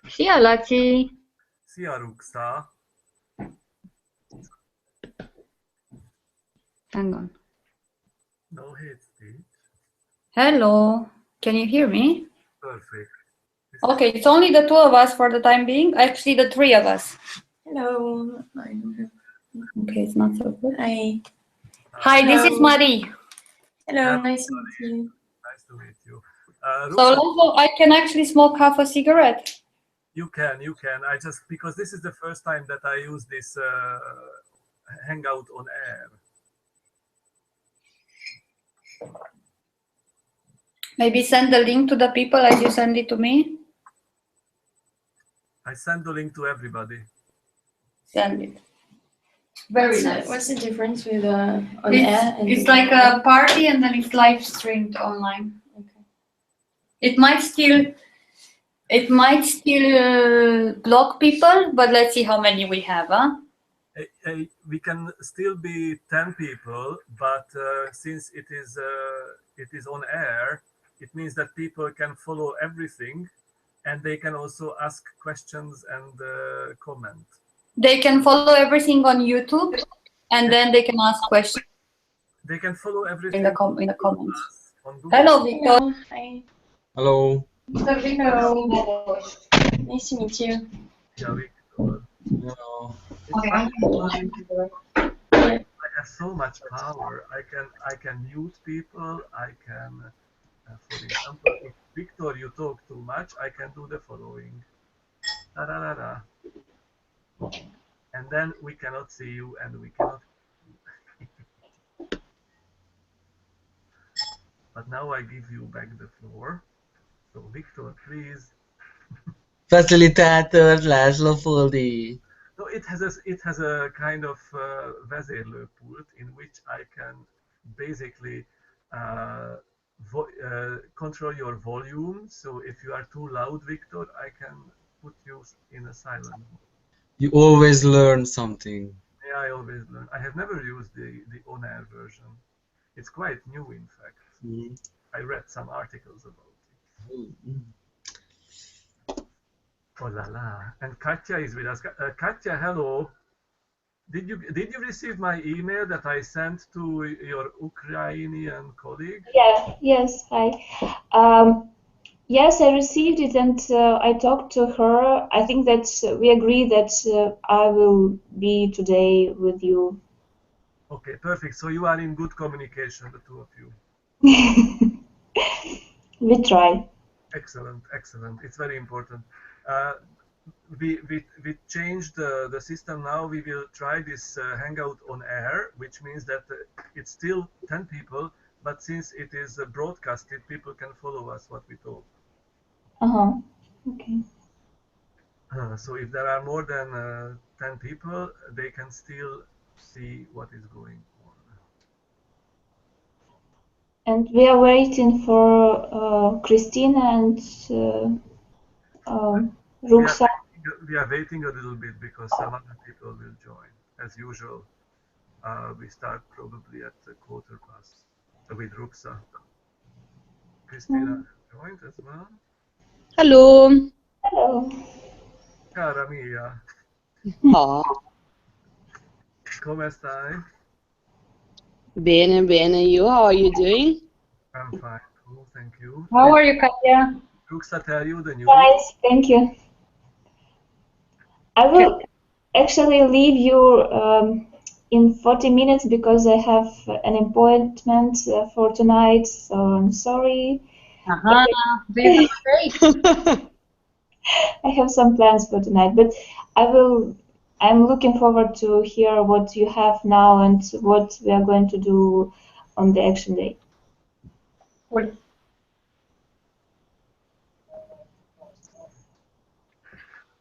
Szia, Laci! Szia, Ruxa! Hang on. No hate speech. Hello. Can you hear me? Perfect. Okay, it's only the two of us for the time being. Actually, the three of us. Hello. Okay, it's not so good. Hi. Hi, this is Marie. Hello, Hello, nice to meet you. Nice to meet you. So Ruxa, Lazo, I can actually smoke half a cigarette. you can. I just, because this is the first time that I use this Hangout on air. Maybe send the link to the people as you send it to me. I send the link to everybody. Send it. Very nice. What's the difference with on air? And It's like a party and then it's live streamed online. Okay. It might still block people, but let's see how many we have, huh? We can still be 10 people, but since it is on air, it means that people can follow everything, and they can also ask questions and comment. They can follow everything on YouTube, and then they can ask questions They can follow everything in the comments. on Google. Hello, Victor. Hello. Hi. Hello. Hello. Nice to meet you. Yeah, Victor. Hello. I have so much power. I can mute people. I can, for example, if Victor, you talk too much, I can do the following. Da, da, da, da. And then we cannot see you, and we cannot. But now I give you back the floor. So Victor, please. Facilitator László Foldi. So it has a kind of vezérlőpult in which I can basically control your volume. So if you are too loud, Victor, I can put you in a silent mode. You always learn something. Yeah, I always learn. I have never used the on-air version. It's quite new, in fact. Mm. I read some articles about it. Mm. Oh la la! And Katya is with us. Katya, hello. Did you receive my email that I sent to your Ukrainian colleague? Yeah, yes, hi. Yes, I received it and I talked to her. I think that we agree that I will be today with you. Okay, perfect. So you are in good communication, the two of you. We try. Excellent, excellent. It's very important. We changed the system now. We will try this Hangout on air, which means that it's still 10 people, but since it is broadcasted, people can follow us what we talk. Uh-huh. Okay. So if there are more than 10 people, they can still see what is going on. And we are waiting for Christina and Ruxa. We are waiting a little bit because some other people will join. As usual, we start probably at the 1:15 with Ruxa. Christina joined as well. Hello. Hello. Cara mia, Oh, come stai? bene, bene. You, how are you doing? I'm fine, cool, thank you. How are you, Katya? Ruxa tell you the news? Nice, thank you. I will actually leave you in 40 minutes because I have an appointment for tonight, so I'm sorry. Do you have a break? I have some plans for tonight, but I'm looking forward to hear what you have now and what we are going to do on the action day. Cool.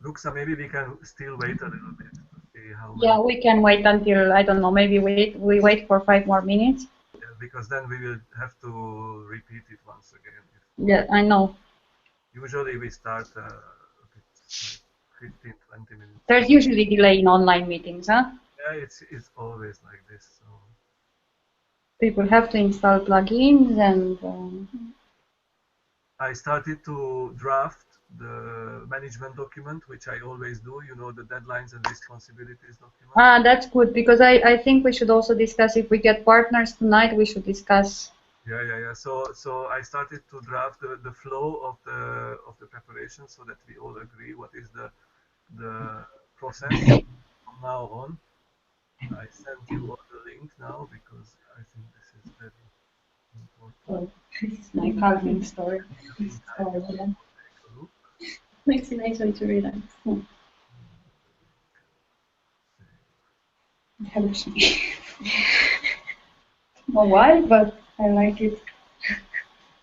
Ruxa, maybe we can still wait a little bit to see how many. Yeah, we can wait until, I don't know, maybe we wait for 5 more minutes. Yeah, because then we will have to repeat it once again. Yeah, I know. Usually we start a bit like 15, 20 minutes. There's usually delay in online meetings, huh? Yeah, it's always like this. So. People have to install plugins and... I started to draft the management document, which I always do. You know, the deadlines and responsibilities document. Ah, that's good because I think we should also discuss if we get partners tonight. We should discuss. Yeah. So I started to draft the flow of the preparation so that we all agree what is the process from now on. I sent you all the link now because I think this is very important. This is my calming story. Take a look. Makes it nice way to relax. Helps me. A while, but I like it.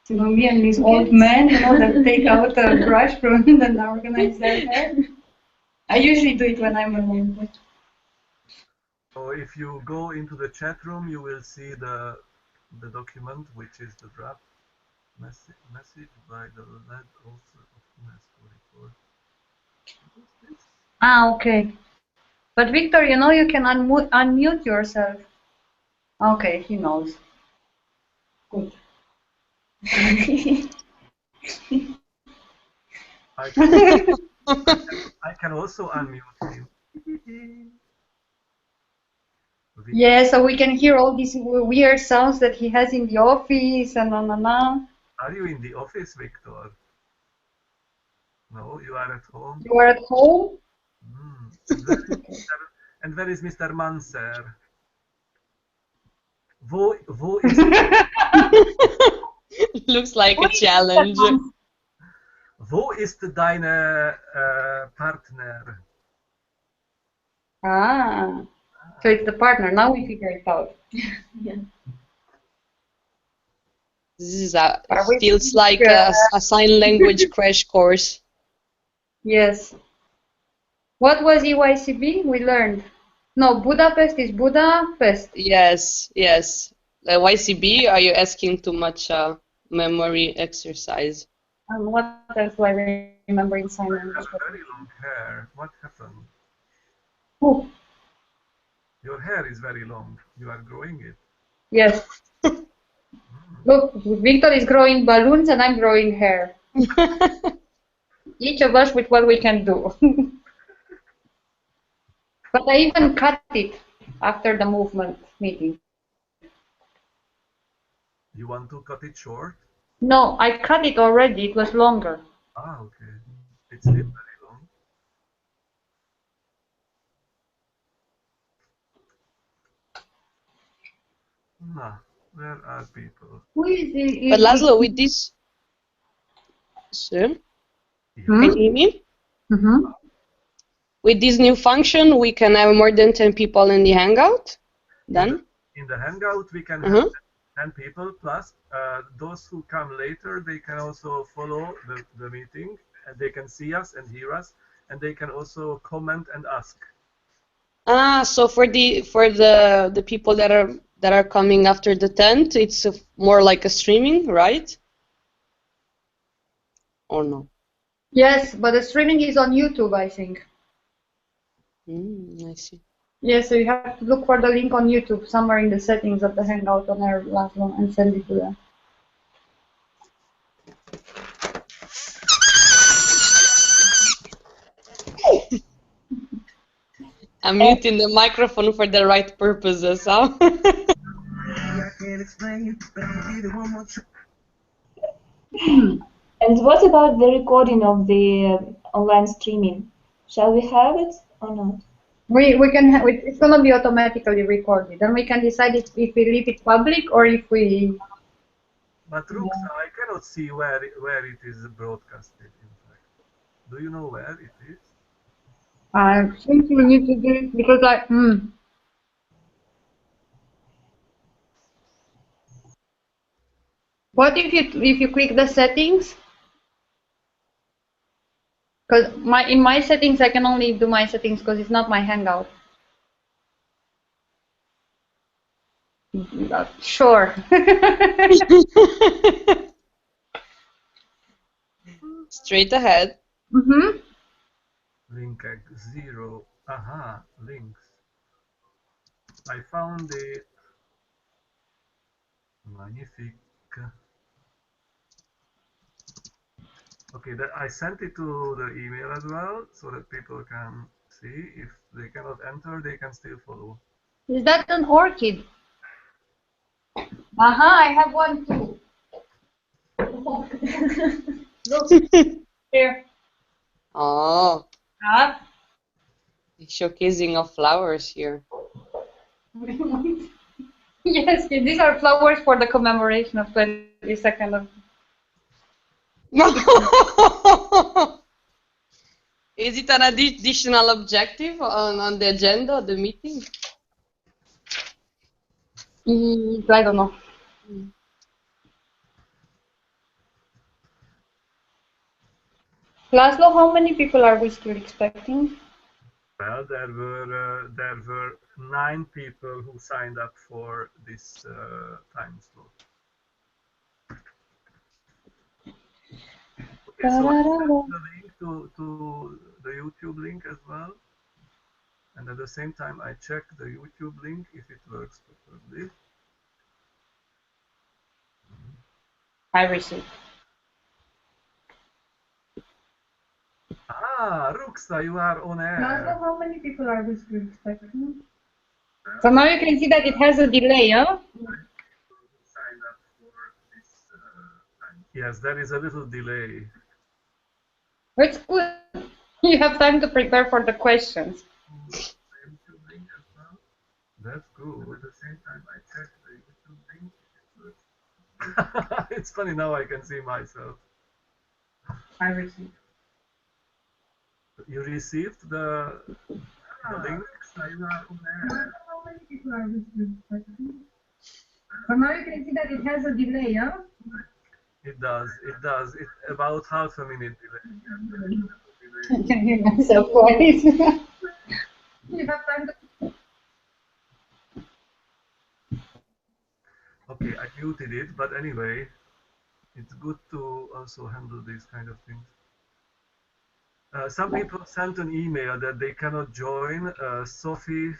You know, me and these old men, you know, that take out a brush from and organize their hair. I usually do it when I'm alone. But So if you go into the chat room, you will see the document, which is the draft message by the lead author of UNESCO report. What is this? ah, okay. But Victor, you know, you can unmute yourself. Okay, he knows. Good. I can also unmute him. Yeah, so we can hear all these weird sounds that he has in the office and on. Are you in the office, Victor? No, you are at home. You are at home? And where is Mr. Manser? Wo ist Looks like a challenge. Wo ist deine Partner? Ah, so it's the partner. Now we figure it out. This is feels like a sign language crash course. Yes. What was EYCB? We learned. No, Budapest is Budapest. Yes. YCB, are you asking too much memory exercise? And what else do I remember in sign language? You have very long hair. What happened? Oh. Your hair is very long. You are growing it. Yes. Look, Victor is growing balloons and I'm growing hair. Each of us with what we can do. But I even cut it after the movement meeting. You want to cut it short? No, I cut it already. It was longer. Ah, okay. It's still very long. Nah, where are people? Who is it? But Laszlo, with this, sir, can you hear me? Mm-hmm. With this new function, we can have more than 10 people in the Hangout. Then? In the Hangout, we can have 10 people plus those who come later. They can also follow the meeting, and they can see us and hear us, and they can also comment and ask. Ah, so for the people that are coming after the 10th, it's more like a streaming, right? Or no? Yes, but the streaming is on YouTube, I think. I see. Yes, so you have to look for the link on YouTube somewhere in the settings of the Hangout on our last one and send it to them. I'm muting the microphone for the right purposes, huh? And what about the recording of the online streaming? Shall we have it or not? We can have it. It's gonna be automatically recorded, and we can decide if we leave it public or if we. But Ruxa, I cannot see where it is broadcasted. In fact, do you know where it is? I think we need to do it because What if you click the settings? Because in my settings I can only do my settings because it's not my Hangout. Sure. Straight ahead. Link 0. Aha, links. I found it. Magnifique. Okay, I sent it to the email as well, so that people can see. If they cannot enter, they can still follow. Is that an orchid? I have one too. Look here. Oh, Ah. showcasing of flowers here. Yes, these are flowers for the commemoration of 22nd of. Is it an additional objective on the agenda of the meeting? I don't know. Laszlo, how many people are we still expecting? Well, there were 9 people who signed up for this time slot. Okay, so I sent the link to the YouTube link as well, and at the same time I check the YouTube link if it works properly. I received. Ruxa, you are on air. Laszlo, how many people are we still expecting? So now you can see that it has a delay, huh? Signed up for this time. Yes, there is a little delay. It's good. You have time to prepare for the questions. YouTube link as well. That's good. At the same time, I check the YouTube link. It's funny now I can see myself. I received. You received the link? How many people are we still expecting? So now you can see that it has a delay, huh? It does. It's about half a minute delay. I can hear myself twice. You have time to. Okay, I muted it, but anyway, it's good to also handle these kind of things. Some people sent an email that they cannot join. Sophie,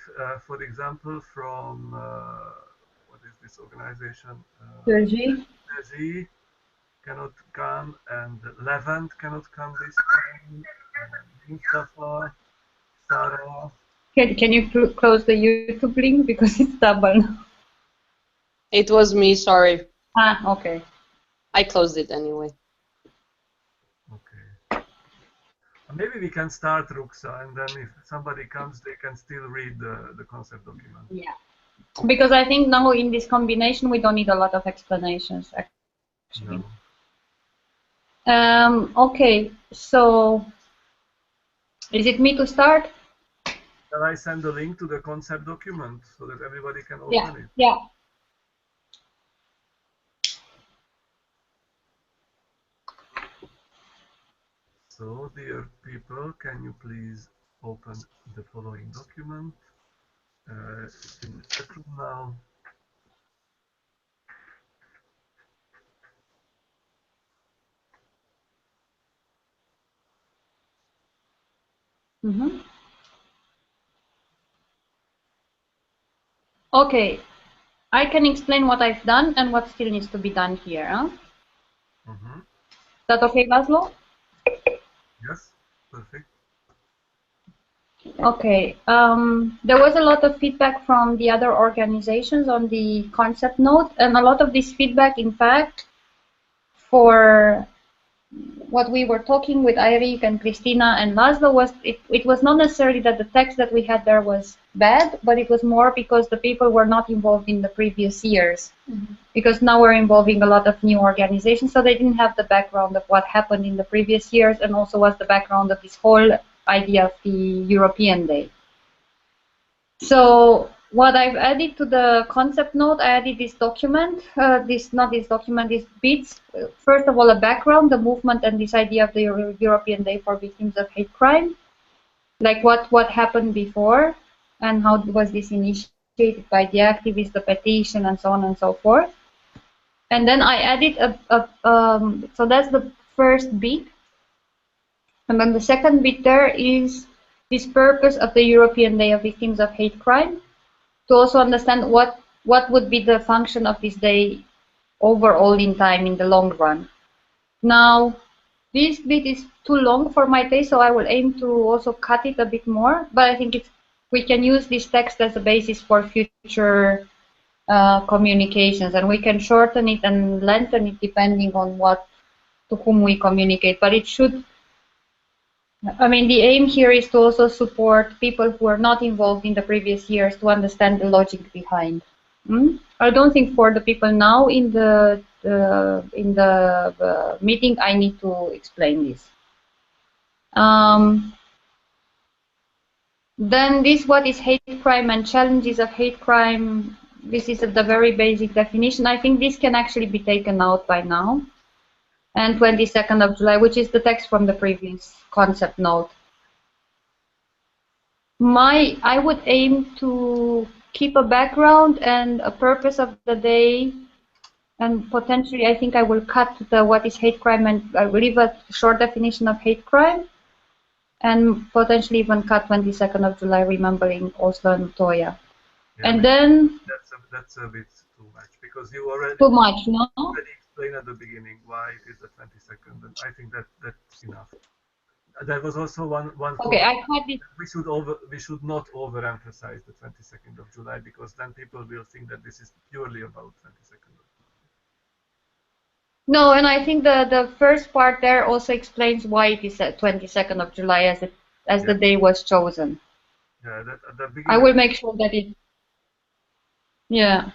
for example, from what is this organization? Sergi cannot come, and Levent cannot come this time. Mustafa, Sarah. Can you close the YouTube link because it's double? It was me, sorry. Okay. I closed it anyway. Okay. Maybe we can start, Ruxa, and then if somebody comes, they can still read the concept document. Yeah. Because I think now in this combination, we don't need a lot of explanations, actually. No. Okay, so is it me to start? Shall I send the link to the concept document so that everybody can open it? Yeah. So, dear people, can you please open the following document in the chat room now? Okay, I can explain what I've done and what still needs to be done here. Huh? Is that okay, Laszlo? Yes, perfect. Okay, there was a lot of feedback from the other organizations on the concept note, and a lot of this feedback, in fact, for what we were talking with Eirik and Christina and Laszlo was it was not necessarily that the text that we had there was bad, but it was more because the people were not involved in the previous years. Because now we're involving a lot of new organizations, so they didn't have the background of what happened in the previous years, and also was the background of this whole idea of the European Day. So what I've added to the concept note, I added this document, these bits. First of all, a background, the movement, and this idea of the European Day for Victims of Hate Crime, like what happened before, and how was this initiated by the activists, the petition, and so on and so forth. And then I added so that's the first bit, and then the second bit there is this purpose of the European Day of Victims of Hate Crime, to also understand what would be the function of this day overall in time, in the long run. Now, this bit is too long for my taste, so I will aim to also cut it a bit more. But I think we can use this text as a basis for future communications, and we can shorten it and lengthen it depending on to whom we communicate. But it should, I mean, the aim here is to also support people who are not involved in the previous years to understand the logic behind. I don't think for the people now in the meeting I need to explain this. Then this, what is hate crime and challenges of hate crime? This is the very basic definition. I think this can actually be taken out by now. And 22nd of July, which is the text from the previous concept note. I would aim to keep a background and a purpose of the day, and potentially I think I will cut what is hate crime, and I will leave a short definition of hate crime, and potentially even cut 22nd of July, remembering Oslo and Utoya. Yeah, And then that's a bit too much, because you already too much, no? explained at the beginning why it is the 22nd, and I think that's enough. There was also one Okay, I cut it. we should not overemphasize the 22nd of July, because then people will think that this is purely about 22nd of July. No, and I think the first part there also explains why it is at 22nd of July as the day was chosen. Yeah, that at the beginning. I will make sure that it. Yeah.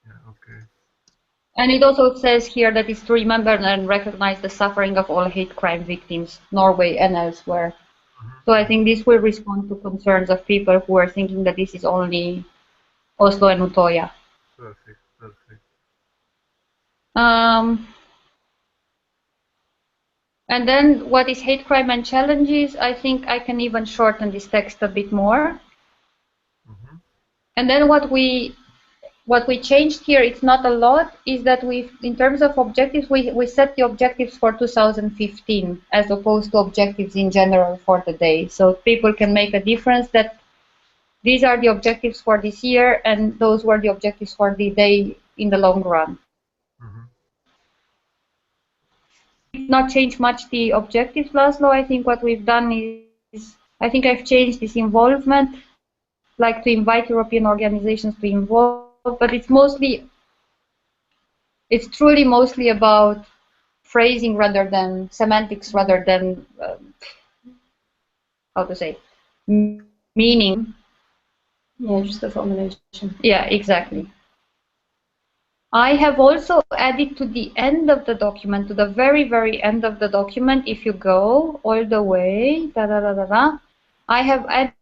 Yeah. Okay. And it also says here that it's to remember and recognize the suffering of all hate crime victims, Norway and elsewhere. So I think this will respond to concerns of people who are thinking that this is only Oslo and Utoya. Perfect. And then what is hate crime and challenges? I think I can even shorten this text a bit more. And then what we changed here, it's not a lot, is that in terms of objectives, we set the objectives for 2015 as opposed to objectives in general for the day. So people can make a difference that these are the objectives for this year and those were the objectives for the day in the long run. Not change much the objectives, Laszlo. I think what we've done is, I think I've changed this involvement, like to invite European organizations to involve, but it's truly mostly about phrasing rather than semantics, rather than how to say, meaning. Yeah, just the formulation. Yeah, exactly. I have also added to the end of the document, to the very, very end of the document, if you go all the way, I have added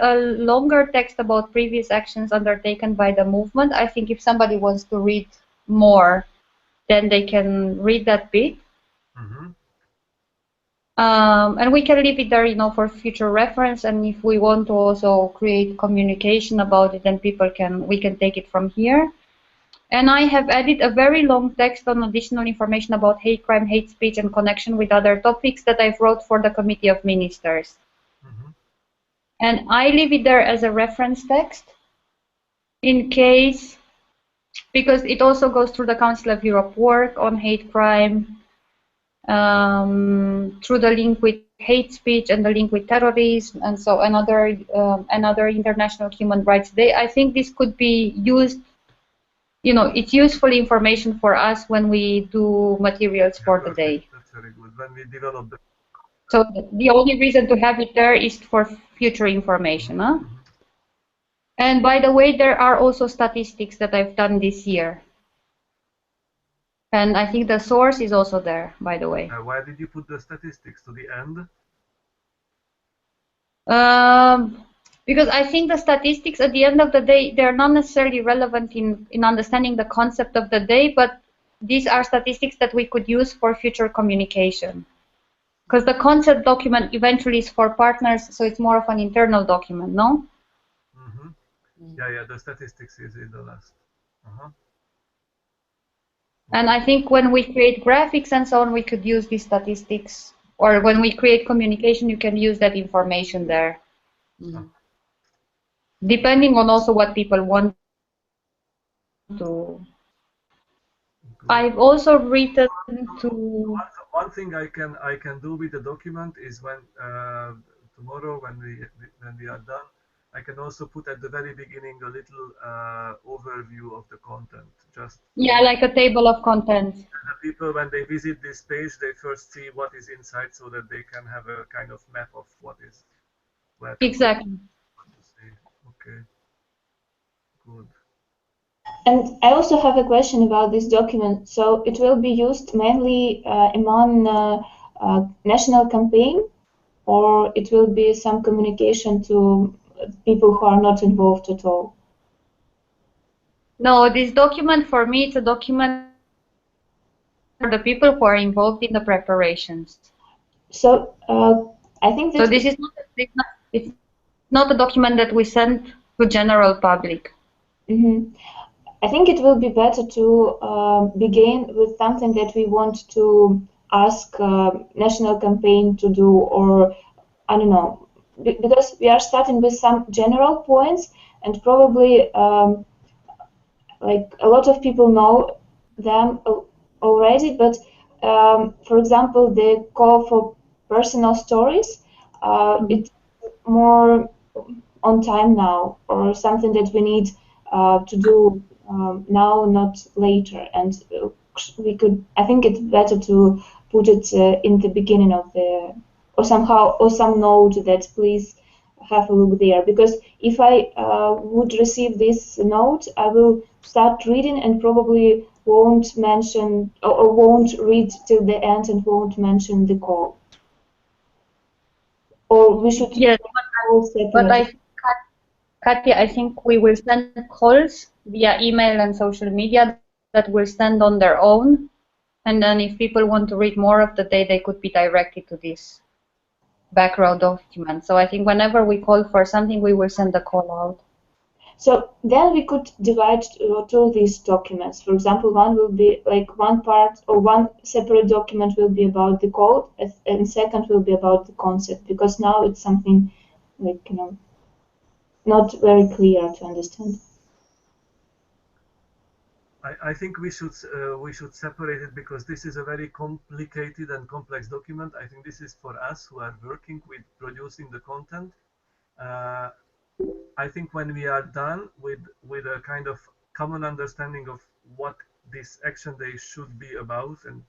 a longer text about previous actions undertaken by the movement. I think if somebody wants to read more, then they can read that bit. And we can leave it there, for future reference. And if we want to also create communication about it, then we can take it from here. And I have added a very long text on additional information about hate crime, hate speech, and connection with other topics that I've wrote for the Committee of Ministers. And I leave it there as a reference text in case, because it also goes through the Council of Europe work on hate crime, through the link with hate speech and the link with terrorism, and so another International Human Rights Day. I think this could be used. It's useful information for us when we do materials for the day. That's very good. When we develop the. So the only reason to have it there is for future information. And by the way, there are also statistics that I've done this year. And I think the source is also there, by the way. Why did you put the statistics to the end? Because I think the statistics at the end of the day, they're not necessarily relevant in understanding the concept of the day, but these are statistics that we could use for future communication. Because the concept document eventually is for partners, so it's more of an internal document, no? Yeah, the statistics is in the last. And I think when we create graphics and so on, we could use these statistics. Or when we create communication, you can use that information there. Depending on also what people want to. I've also written to. One thing I can do with the document is when tomorrow when we are done, I can also put at the very beginning a little overview of the content. Just Yeah, like a table of contents. the people, when they visit this page, they first see what is inside, so that they can have a kind of map of what is where. Exactly. Okay. Good. And I also have a question about this document. So it will be used mainly among national campaign, or it will be some communication to people who are not involved at all? No, this document for me, it's a document for the people who are involved in the preparations. So I think that So this is it's not a document that we send to general public. Mhm. I think it will be better to begin with something that we want to ask national campaign to do, or I don't know, because we are starting with some general points, and probably like a lot of people know them already. But for example, the call for personal stories, it's more on time now, or something that we need to do now, not later. And we could, I think it's better to put it in the beginning of the, or somehow, or some note that please have a look there. Because if I would receive this note, I will start reading and probably won't mention, or won't read till the end and won't mention the call. Or we should Yes, all but separate. Katya, I think we will send calls via email and social media that will stand on their own. And then if people want to read more of the day, they could be directed to this background document. So I think whenever we call for something, we will send a call out. So then we could divide two these documents. For example, one will be like one part, or one separate document will be about the code, and second will be about the concept, because now it's something like, not very clear to understand. I think we should separate it, because this is a very complicated and complex document. I think this is for us who are working with producing the content. I think when we are done with a kind of common understanding of what this action day should be about, and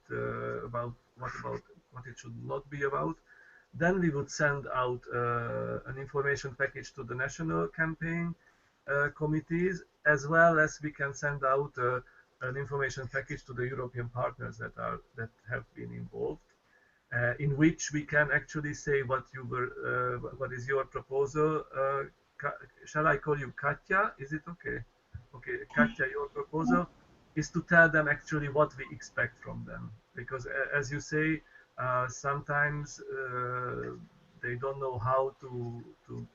about what it should not be about, then we would send out an information package to the national campaign committees, as well as we can send out an information package to the European partners that have been involved, in which we can actually say what is your proposal. Shall I call you Katya? Is it okay? Okay, Katya, your proposal is to tell them actually what we expect from them, because as you say, sometimes they don't know how to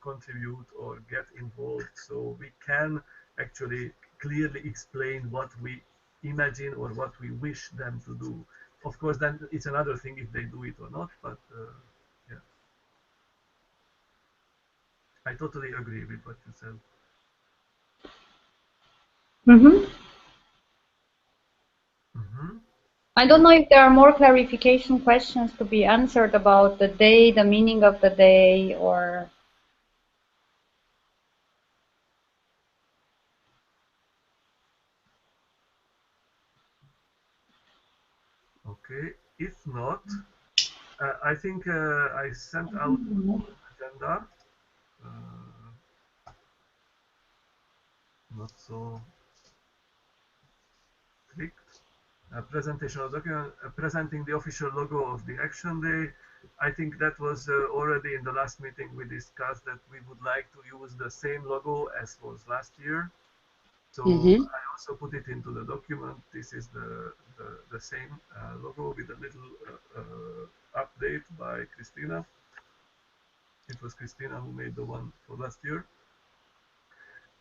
contribute or get involved. So we can actually clearly explain what we imagine or what we wish them to do. Of course, then it's another thing if they do it or not, but yeah. I totally agree with what you said. I don't know if there are more clarification questions to be answered about the day, the meaning of the day, or... Okay, if not, I think I sent out the agenda. Not so strict. Presentation of document, presenting the official logo of the action day. I think that was already in the last meeting we discussed that we would like to use the same logo as was last year. So I also put it into the document. This is the same logo with a little update by Christina. It was Christina who made the one for last year.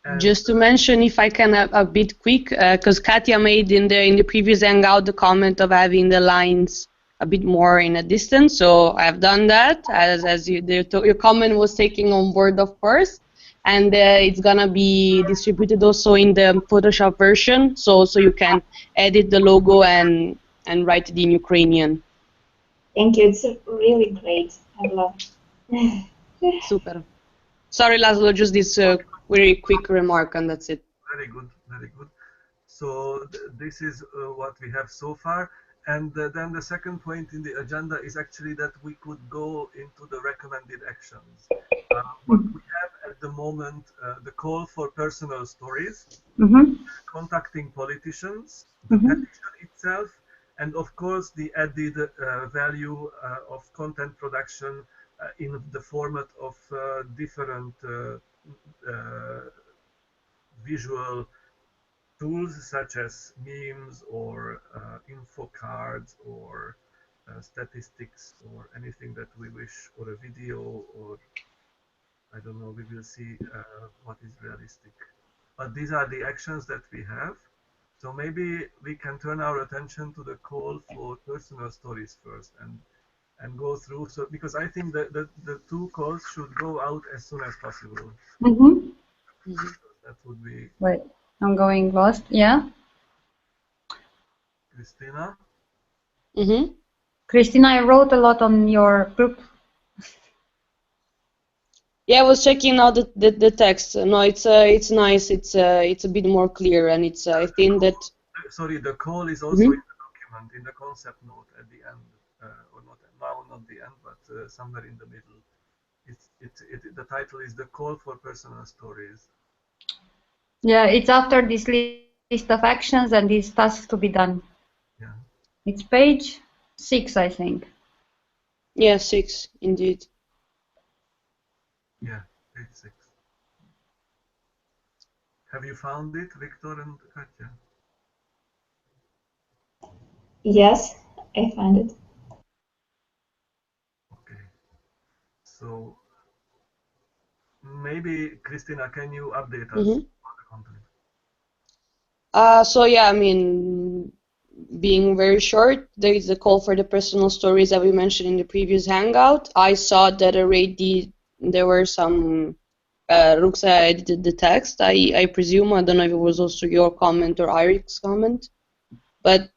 And just to mention, if I can a bit quick, because Katya made in the previous Hangout the comment of having the lines a bit more in a distance. So I've done that, as your comment was taking on board, of course. and it's gonna be distributed also in the Photoshop version, so you can edit the logo and write it in Ukrainian. Thank you. It's really great. I love it. Super. Sorry, Laszlo, just this very quick remark, and that's it. Very good, very good. So this is what we have so far. And then the second point in the agenda is actually that we could go into the recommended actions. What we have at the moment, the call for personal stories, contacting politicians, the petition itself, and of course the added value of content production in the format of different visual tools such as memes or info cards or statistics or anything that we wish, or a video, or I don't know, we will see what is realistic. But these are the actions that we have. So maybe we can turn our attention to the call for personal stories first and go through. So because I think that the two calls should go out as soon as possible. That would be. Wait, I'm going lost. Yeah. Christina? Christina, I wrote a lot on your group. Yeah, I was checking out the text. No, it's nice. It's a bit more clear, and it's I think that. Sorry, the call is also in the document, in the concept note at the end, or not now, not the end, but somewhere in the middle. The title is the call for personal stories. Yeah, it's after this list of actions and these tasks to be done. Yeah. It's page 6, I think. Yeah, 6, indeed. Yeah, page 6. Have you found it, Victor and Katja? Yes, I find it. Okay. So maybe, Christina, can you update us on the content? So yeah, I mean, being very short, there is a call for the personal stories that we mentioned in the previous Hangout. I saw that already there were some, Ruxa edited the text, I presume. I don't know if it was also your comment or Irik's comment. But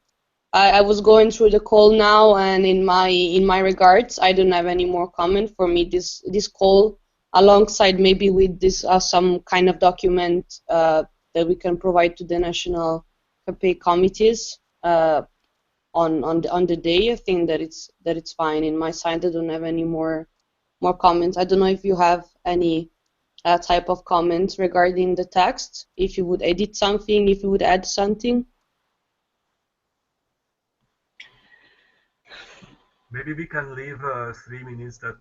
I was going through the call now, and in my regards, I don't have any more comment. For me, this call, alongside maybe with this some kind of document that we can provide to the national campaign committees on the day, I think that it's fine. In my side, I don't have any more comments. I don't know if you have any type of comments regarding the text. If you would edit something, if you would add something. Maybe we can leave 3 minutes that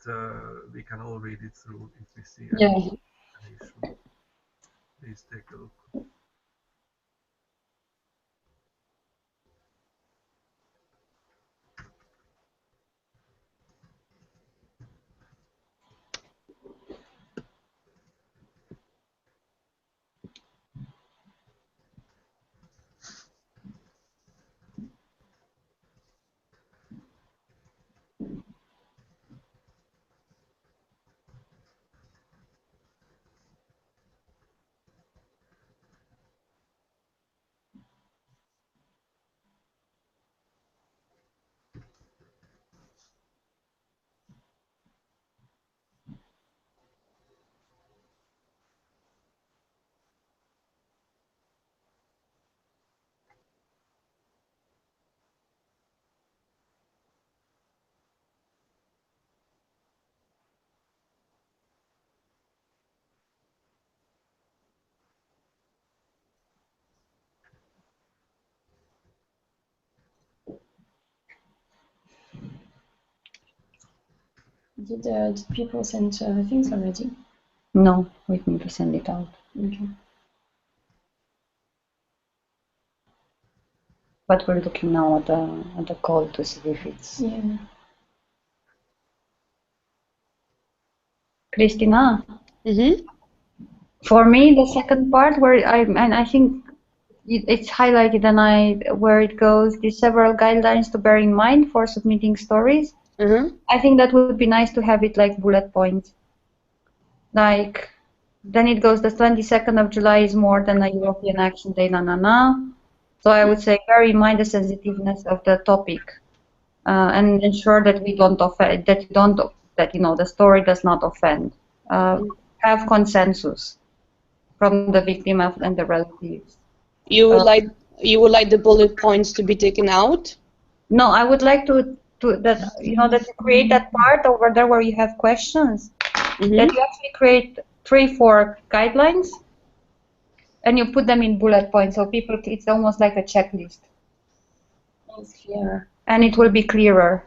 we can all read it through if we see Yeah. any issue. Please take a look. Did people send things already? No, we need to send it out. Okay. But we're looking now at the call to see if it's. Yeah. Christina? Mm-hmm. For me, the second part where I think it's highlighted where it goes, the several guidelines to bear in mind for submitting stories. I think that would be nice to have it like bullet points. Like Then it goes, the 22nd of July is more than a European Action Day, na na na. So I would say bear in mind the sensitiveness of the topic, and ensure that we don't offend, that the story does not offend. Have consensus from the victim and the relatives. You would like the bullet points to be taken out? No, I would like that you create that part over there where you have questions. Mm-hmm. That you actually create 3-4 guidelines, and you put them in bullet points, so it's almost like a checklist. It's clearer. And it will be clearer.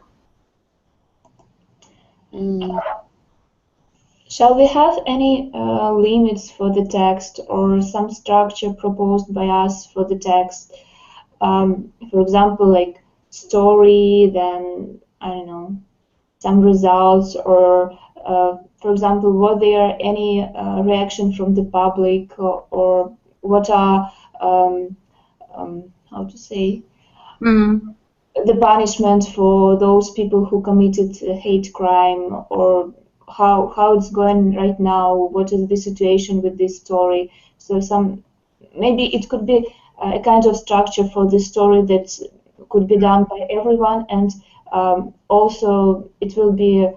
Shall we have any limits for the text or some structure proposed by us for the text? For example, like story, then, I don't know, some results, or for example, were there any reaction from the public, or what are, how to say, the punishment for those people who committed hate crime, or how it's going right now, what is the situation with this story. So maybe it could be a kind of structure for the story that could be done by everyone, and also it will be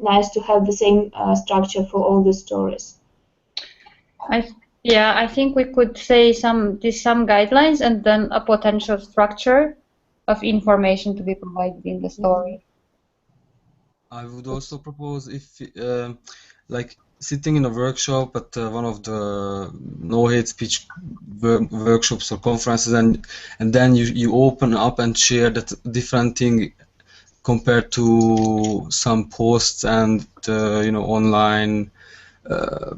nice to have the same structure for all the stories. I think we could say some guidelines and then a potential structure of information to be provided in the story. I would also propose, if like sitting in a workshop at one of the no hate speech workshops or conferences, and then you open up and share that different thing compared to some posts and online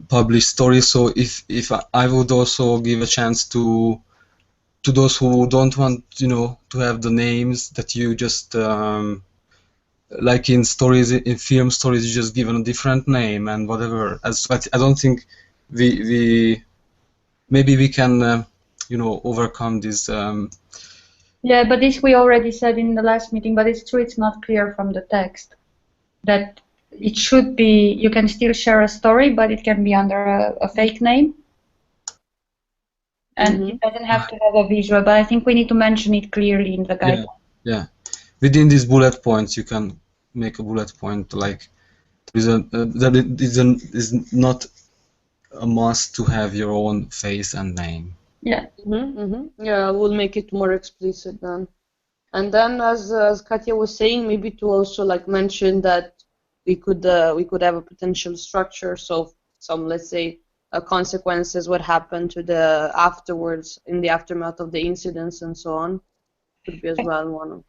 published stories. So if I would also give a chance to those who don't want to have the names, that you just like in stories, in film stories, you just give them a different name and whatever. But I don't think maybe we can overcome this. Yeah, but this we already said in the last meeting. But it's true, it's not clear from the text that it should be. You can still share a story, but it can be under a fake name, and it doesn't have to have a visual. But I think we need to mention it clearly in the guidelines. Yeah. Within these bullet points, you can make a bullet point like that it is not a must to have your own face and name. Yeah. Yeah, we'll make it more explicit then. And then, as Katya was saying, maybe to also like mention that we could have a potential structure. So some, let's say, consequences, what happened to the afterwards, in the aftermath of the incidents and so on, could be as well one of.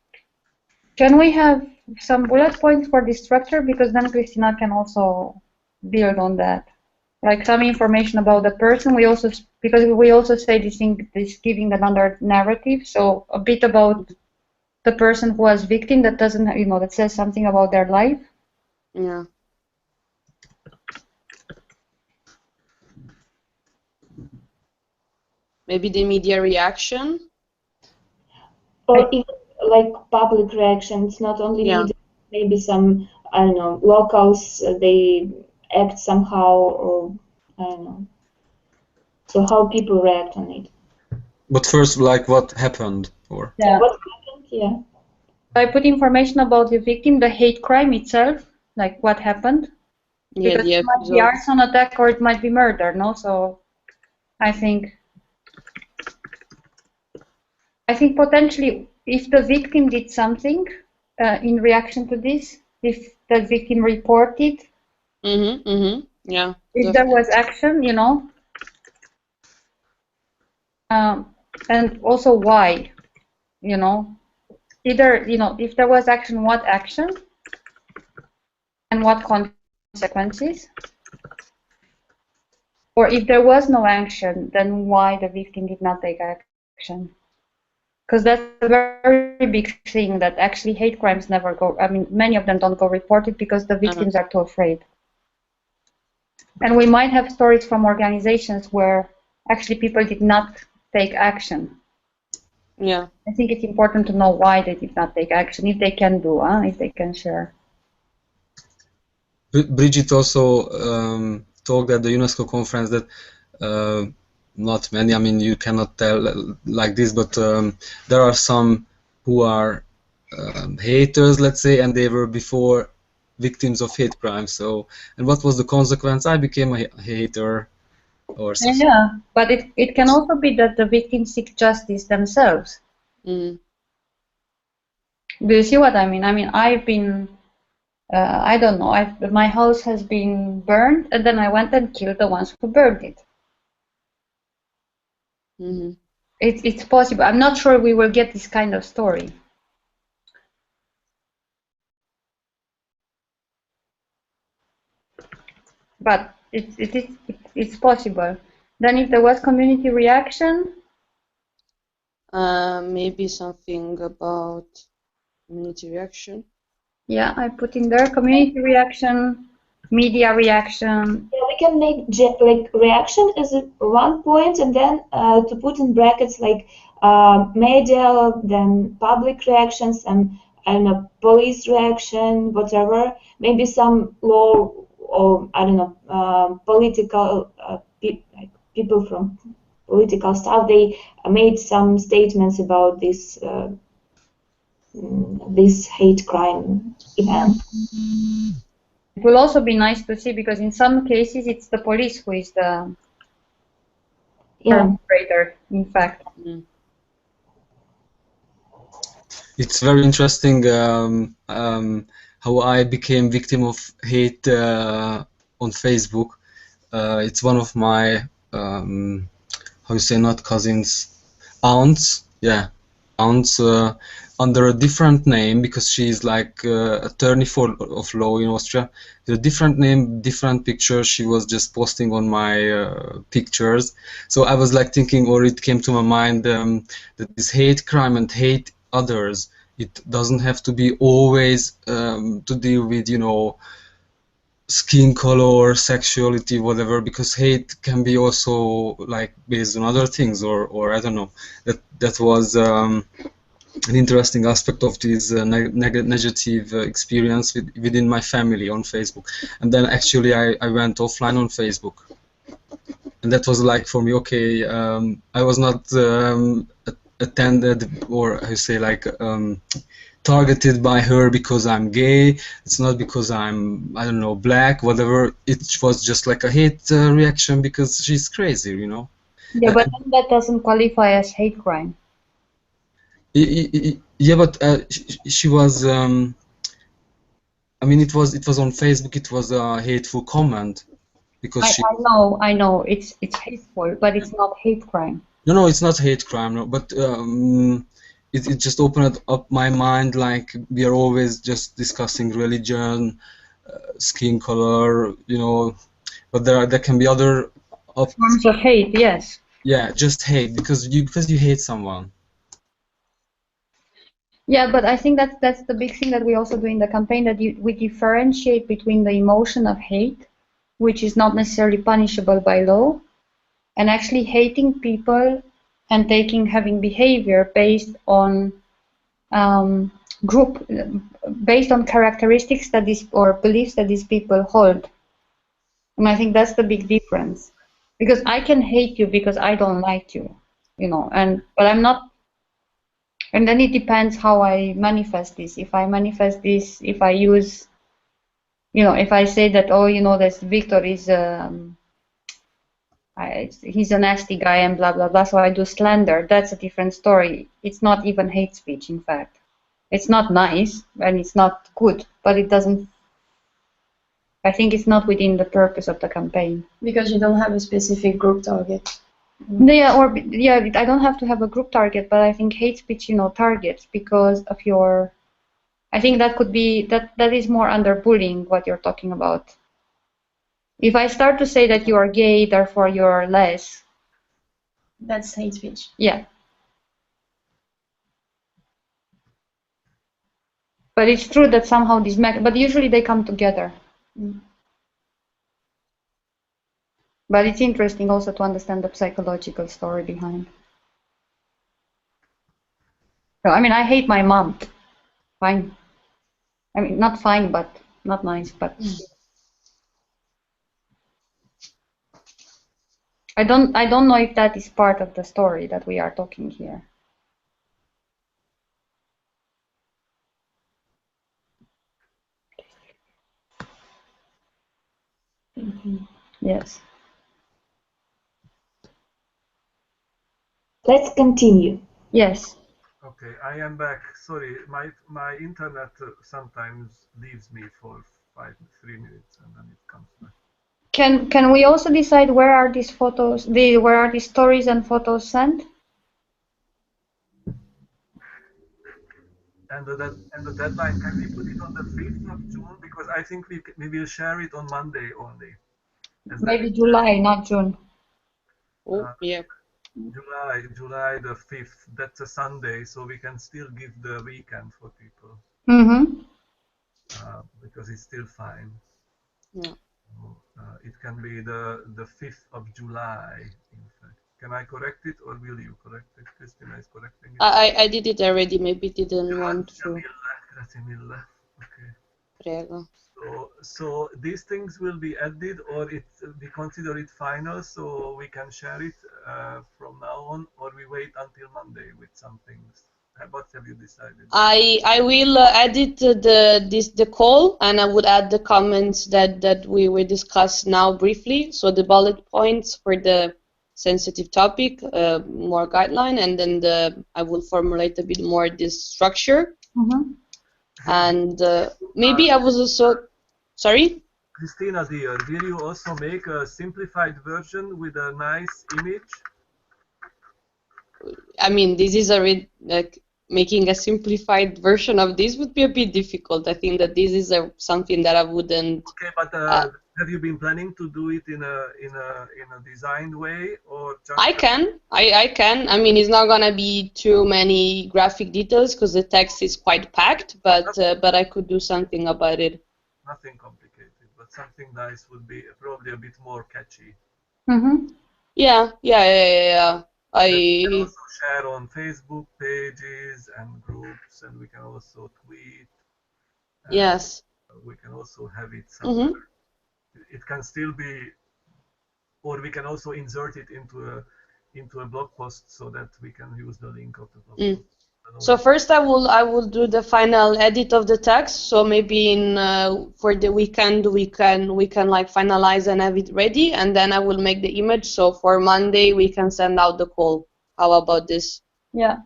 Can we have some bullet points for this structure? Because then Christina can also build on that. Like some information about the person. Because we also say this giving another narrative. So a bit about the person who was victim that doesn't, that says something about their life. Yeah. Maybe the media reaction. Or even like public reaction. It's not only media, maybe some, I don't know, locals, they act somehow, or I don't know. So how people react on it. But first, like what happened, or what happened? Yeah. I put information about the victim, the hate crime itself, like what happened. Yeah, because it might be arson attack or it might be murder, no? So I think potentially if the victim did something in reaction to this, if the victim reported, yeah, if there was action, and also why, either, if there was action, what action, and what consequences, or if there was no action, then why the victim did not take action. Because that's a very big thing, that actually hate crimes never go, many of them don't go reported because the victims are too afraid. And we might have stories from organizations where actually people did not take action. Yeah. I think it's important to know why they did not take action, if they can if they can share. Bridget also talked at the UNESCO conference that not many, I mean, you cannot tell like this, but there are some who are haters, let's say, and they were before victims of hate crime. So, and what was the consequence? I became a hater or something. Yeah, but it can also be that the victims seek justice themselves. Mm. Do you see what I mean? I mean, I've been, I don't know, my house has been burned, and then I went and killed the ones who burned it. Mm-hmm. It's possible. I'm not sure we will get this kind of story. But it's possible. Then if there was community reaction, Maybe something about community reaction. yeah, I put in there community reaction, media reaction. Yeah, we can make like reaction is one point, and then to put in brackets like media, then public reactions, and I don't know, police reaction, whatever. Maybe some law or I don't know, political like people from political stuff. They made some statements about this hate crime event. It will also be nice to see because in some cases it's the police who is the perpetrator, in fact. Mm. It's very interesting how I became victim of hate on Facebook. It's one of my how you say, not cousins, aunts, yeah, aunts, under a different name because she's like attorney of law in Austria. With a different name, different picture. She was just posting on my pictures. So I was like thinking, or it came to my mind that this hate crime and hate others, it doesn't have to be always to deal with, you know, skin color, sexuality, whatever, because hate can be also like based on other things, or I don't know. That was an interesting aspect of this negative experience within my family on Facebook. And then actually I went offline on Facebook, and that was like for me, okay, I was not attended, or how you say, like targeted by her because I'm gay. It's not because I'm, I don't know, black, whatever. It was just like a hate reaction because she's crazy, you know. Yeah, but then that doesn't qualify as hate crime. Yeah, but she was. I mean, it was on Facebook. It was a hateful comment because I know, it's hateful, but it's not hate crime. No, it's not hate crime. No, but it just opened up my mind. Like, we are always just discussing religion, skin color, you know, but there can be other forms of hate. Yes. Yeah, just hate because you hate someone. Yeah, but I think that's the big thing that we also do in the campaign, that we differentiate between the emotion of hate, which is not necessarily punishable by law, and actually hating people and having behavior based on based on characteristics that or beliefs that these people hold. And I think that's the big difference, because I can hate you because I don't like you, you know, but I'm not. And then it depends how I manifest this. If I manifest this, if I use, you know, if I say that, oh, you know, this Victor is, he's a nasty guy and blah, blah, blah, so I do slander, that's a different story. It's not even hate speech, in fact. It's not nice and it's not good, but it doesn't, I think it's not within the purpose of the campaign. Because you don't have a specific group target. Yeah, I don't have to have a group target, but I think hate speech, you know, targets because of your. I think that could be that is more under bullying what you're talking about. If I start to say that you are gay, therefore you're less. That's hate speech. Yeah. But it's true that somehow these but usually they come together. But it's interesting also to understand the psychological story behind. So, I mean, I hate my mom. Fine. I mean, not fine, but not nice, but. I don't know if that is part of the story that we are talking here. Yes. Let's continue. Yes. Okay, I am back. Sorry, my internet sometimes leaves me for 3 minutes and then it comes back. Can we also decide where are these photos? Where are these stories and photos sent? And the deadline, can we put it on the 5th of June? Because I think we will share it on Monday only. Maybe July, not June. Oh, yeah. July the 5th. That's a Sunday, so we can still give the weekend for people. Mm-hmm. Because it's still fine. Yeah. It can be the 5th of July, in fact. Can I correct it, or will you correct it? Christina is correcting it. I did it already. Maybe didn't want to. Grazie mille. Okay. Prego. So these things will be added, or we consider it final, so we can share it from now on, or we wait until Monday with some things. What have you decided? I will edit the call, and I would add the comments that we will discuss now briefly. So the bullet points for the sensitive topic, more guideline, and then I will formulate a bit more this structure. Mm-hmm. And maybe I was also sorry. Christina, dear, will you also make a simplified version with a nice image? I mean, this is like making a simplified version of this would be a bit difficult. I think that this is something that I wouldn't. Okay, but have you been planning to do it in a designed way, or just? I can. I mean, it's not gonna be too many graphic details because the text is quite packed. But I could do something about it. Nothing complicated, but something nice would be probably a bit more catchy. Mm-hmm. Yeah. We can also share on Facebook pages and groups, and we can also tweet. Yes. We can also have it somewhere. Mm-hmm. It can still be, or we can also insert it into a blog post so that we can use the link of the blog post. So first I will do the final edit of the text. So maybe for the weekend we can like finalize and have it ready, and then I will make the image. So for Monday we can send out the call. How about this? Yeah.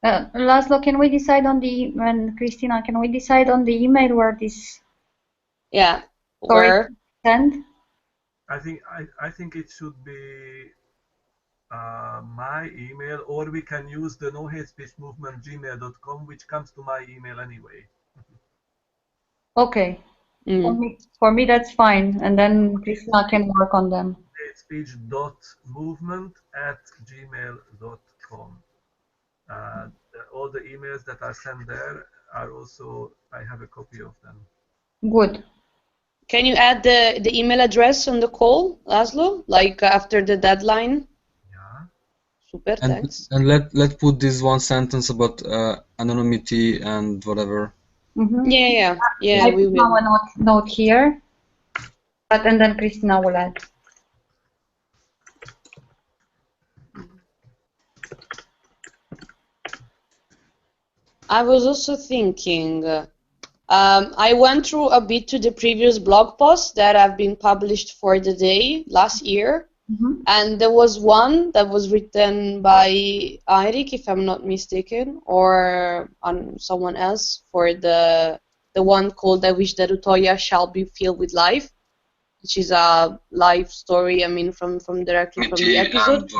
Laszlo, can we decide on Christina, can we decide on the email where this? Yeah. Where? Send? I think it should be my email, or we can use the No Hate Speech Movement gmail.com, which comes to my email anyway. Okay. For me that's fine, and then Christina can work on them. hatespeech.movement@gmail.com. All the emails that are sent there are also, I have a copy of them. Good. Can you add the email address on the call, Laszlo? Like after the deadline? Yeah. Super, thanks. And let put this one sentence about anonymity and whatever. Mm-hmm. Yeah. I put now a note here, and then Christina will add. I was also thinking, I went through a bit to the previous blog posts that have been published for the day last year, and there was one that was written by Eirik, if I'm not mistaken, or someone else, for the one called "I Wish that Utoya Shall Be Filled with Life," which is a life story. I mean, from directly from the episode,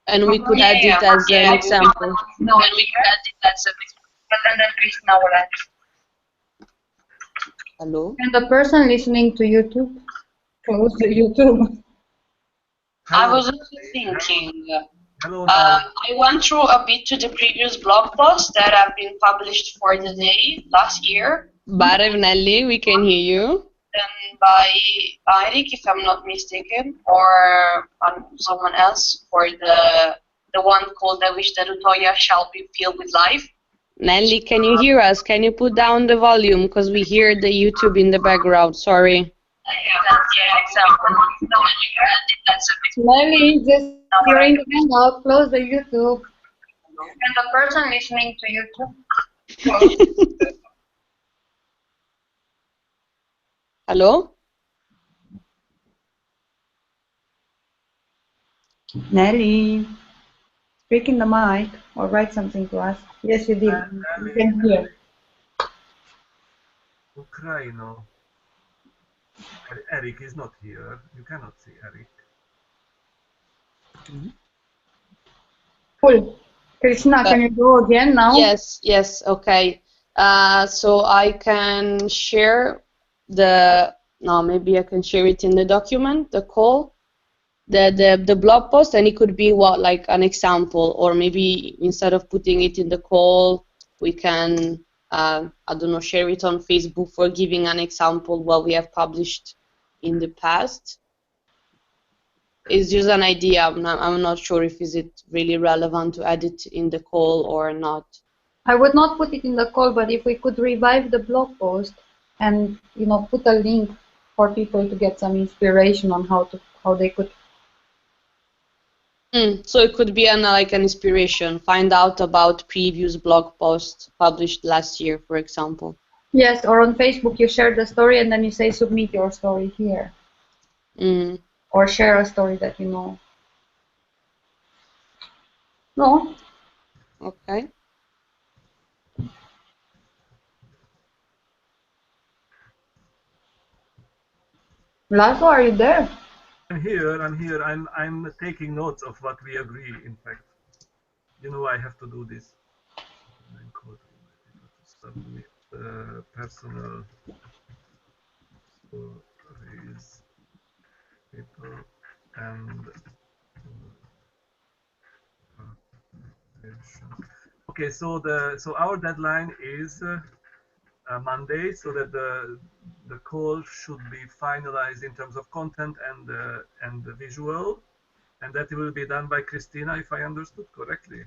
and we could add it as an example. No, and we could add it as an example. But then Christina will add. Hello? And the person listening to YouTube, close the YouTube. I was also thinking, Hello, I went through a bit to the previous blog posts that have been published for the day last year. Barev Nelly, we can hear you. Then by Eirik, if I'm not mistaken, or someone else, for the one called "I Wish that Utoya Shall Be Filled with Life." Nelly, can you hear us? Can you put down the volume? Because we hear the YouTube in the background. Sorry. Smelly, just you're in the hangout, close the YouTube. And the person listening to YouTube. Hello? Nelly, speak in the mic or write something to us. Yes, you did. You can hear. Ukraino. Eric is not here. You cannot see Eric. Cool. Krishna, can you go again now? Yes, okay. So I can share maybe I can share it in the document, the call, the blog post, and it could be like an example, or maybe instead of putting it in the call, we can, I don't know, share it on Facebook for giving an example what we have published in the past. It's just an idea. I'm not sure if is it really relevant to add it in the call or not. I would not put it in the call, but if we could revive the blog post and put a link for people to get some inspiration on how they could. So it could be like an inspiration. Find out about previous blog posts published last year, for example. Yes, or on Facebook you share the story and then you say submit your story here. Or share a story that you know. No? Okay. Laszlo, are you there? I'm here. I'm taking notes of what we agree. In fact, I have to do this. Submit personal stories, people, and okay. So our deadline is Monday, so that the call should be finalized in terms of content and the visual, and that will be done by Christina, if I understood correctly.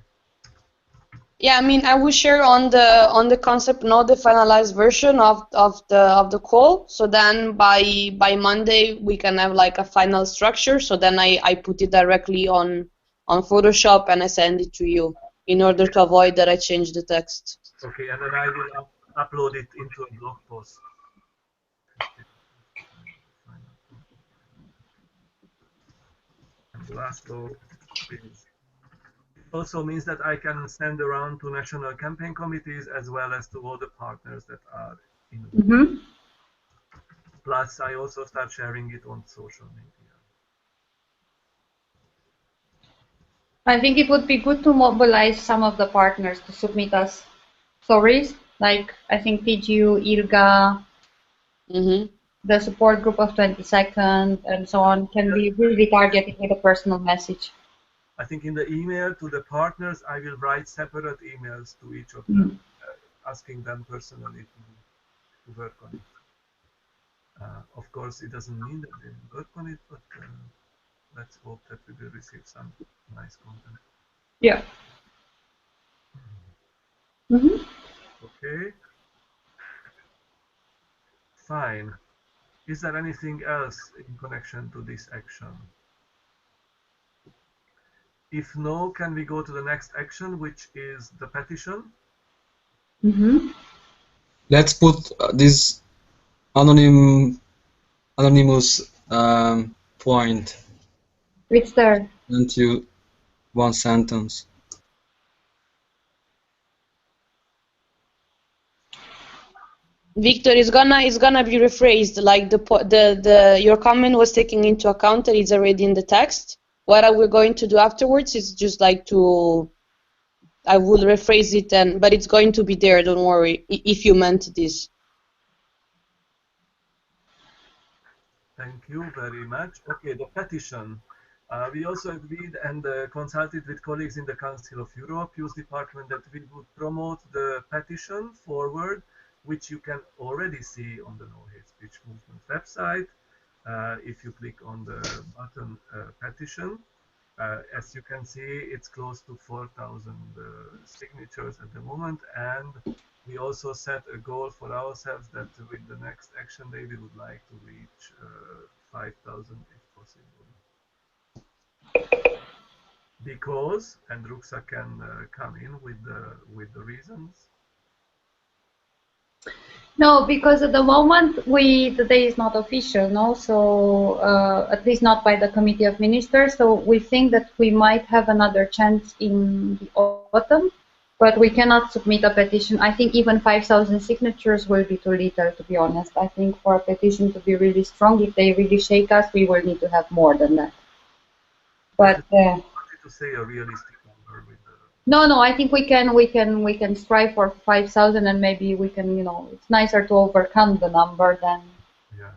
Yeah, I mean, I will share on the concept note the finalized version of the call. So then by Monday we can have like a final structure. So then I put it directly on Photoshop and I send it to you in order to avoid that I change the text. Okay, and then I will upload it into a blog post. And Laszlo, please. It also means that I can send around to national campaign committees as well as to all the partners that are in the group. Plus, I also start sharing it on social media. I think it would be good to mobilize some of the partners to submit us stories, like I think PGU, ILGA, the support group of 22nd, and so on, can be really targeted with a personal message. I think in the email to the partners, I will write separate emails to each of them, asking them personally to work on it. Of course, it doesn't mean that they will work on it, but let's hope that we will receive some nice content. Yeah. Okay. Fine. Is there anything else in connection to this action? If no, can we go to the next action, which is the petition? Let's put this anonymous point. Which there? Into one sentence. Victor, is gonna be rephrased. Like your comment was taken into account and it's already in the text. What are we going to do afterwards is just like I will rephrase it, but it's going to be there. Don't worry. If you meant this. Thank you very much. Okay, the petition. We also agreed and consulted with colleagues in the Council of Europe, Youth Department, that we would promote the petition forward, which you can already see on the No Hate Speech Movement website if you click on the button petition. As you can see, it's close to 4,000 signatures at the moment, and we also set a goal for ourselves that with the next action day we would like to reach 5,000 if possible. Because, and Ruxa can come in with the reasons. No, because at the moment the day is not official, no. So at least not by the Committee of Ministers. So we think that we might have another chance in the autumn, but we cannot submit a petition. I think even 5,000 signatures will be too little, to be honest. I think for a petition to be really strong, if they really shake us, we will need to have more than that. But I wanted to say a realistic number with the. No, I think we can strive for 5,000, and maybe we can, it's nicer to overcome the number than. Yeah.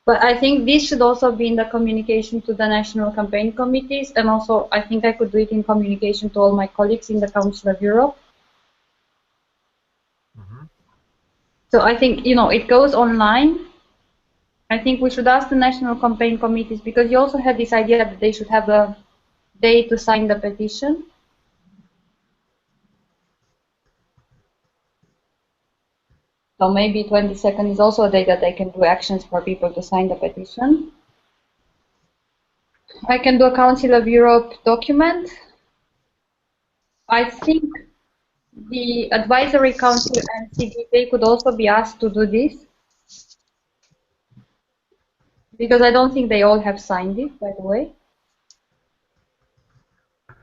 But I think this should also be in the communication to the national campaign committees, and also I think I could do it in communication to all my colleagues in the Council of Europe. Mm-hmm. So I think, it goes online. I think we should ask the national campaign committees, because you also had this idea that they should have a day to sign the petition. So maybe 22nd is also a day that they can do actions for people to sign the petition. I can do a Council of Europe document. I think the Advisory Council and CDP could also be asked to do this, because I don't think they all have signed it, by the way.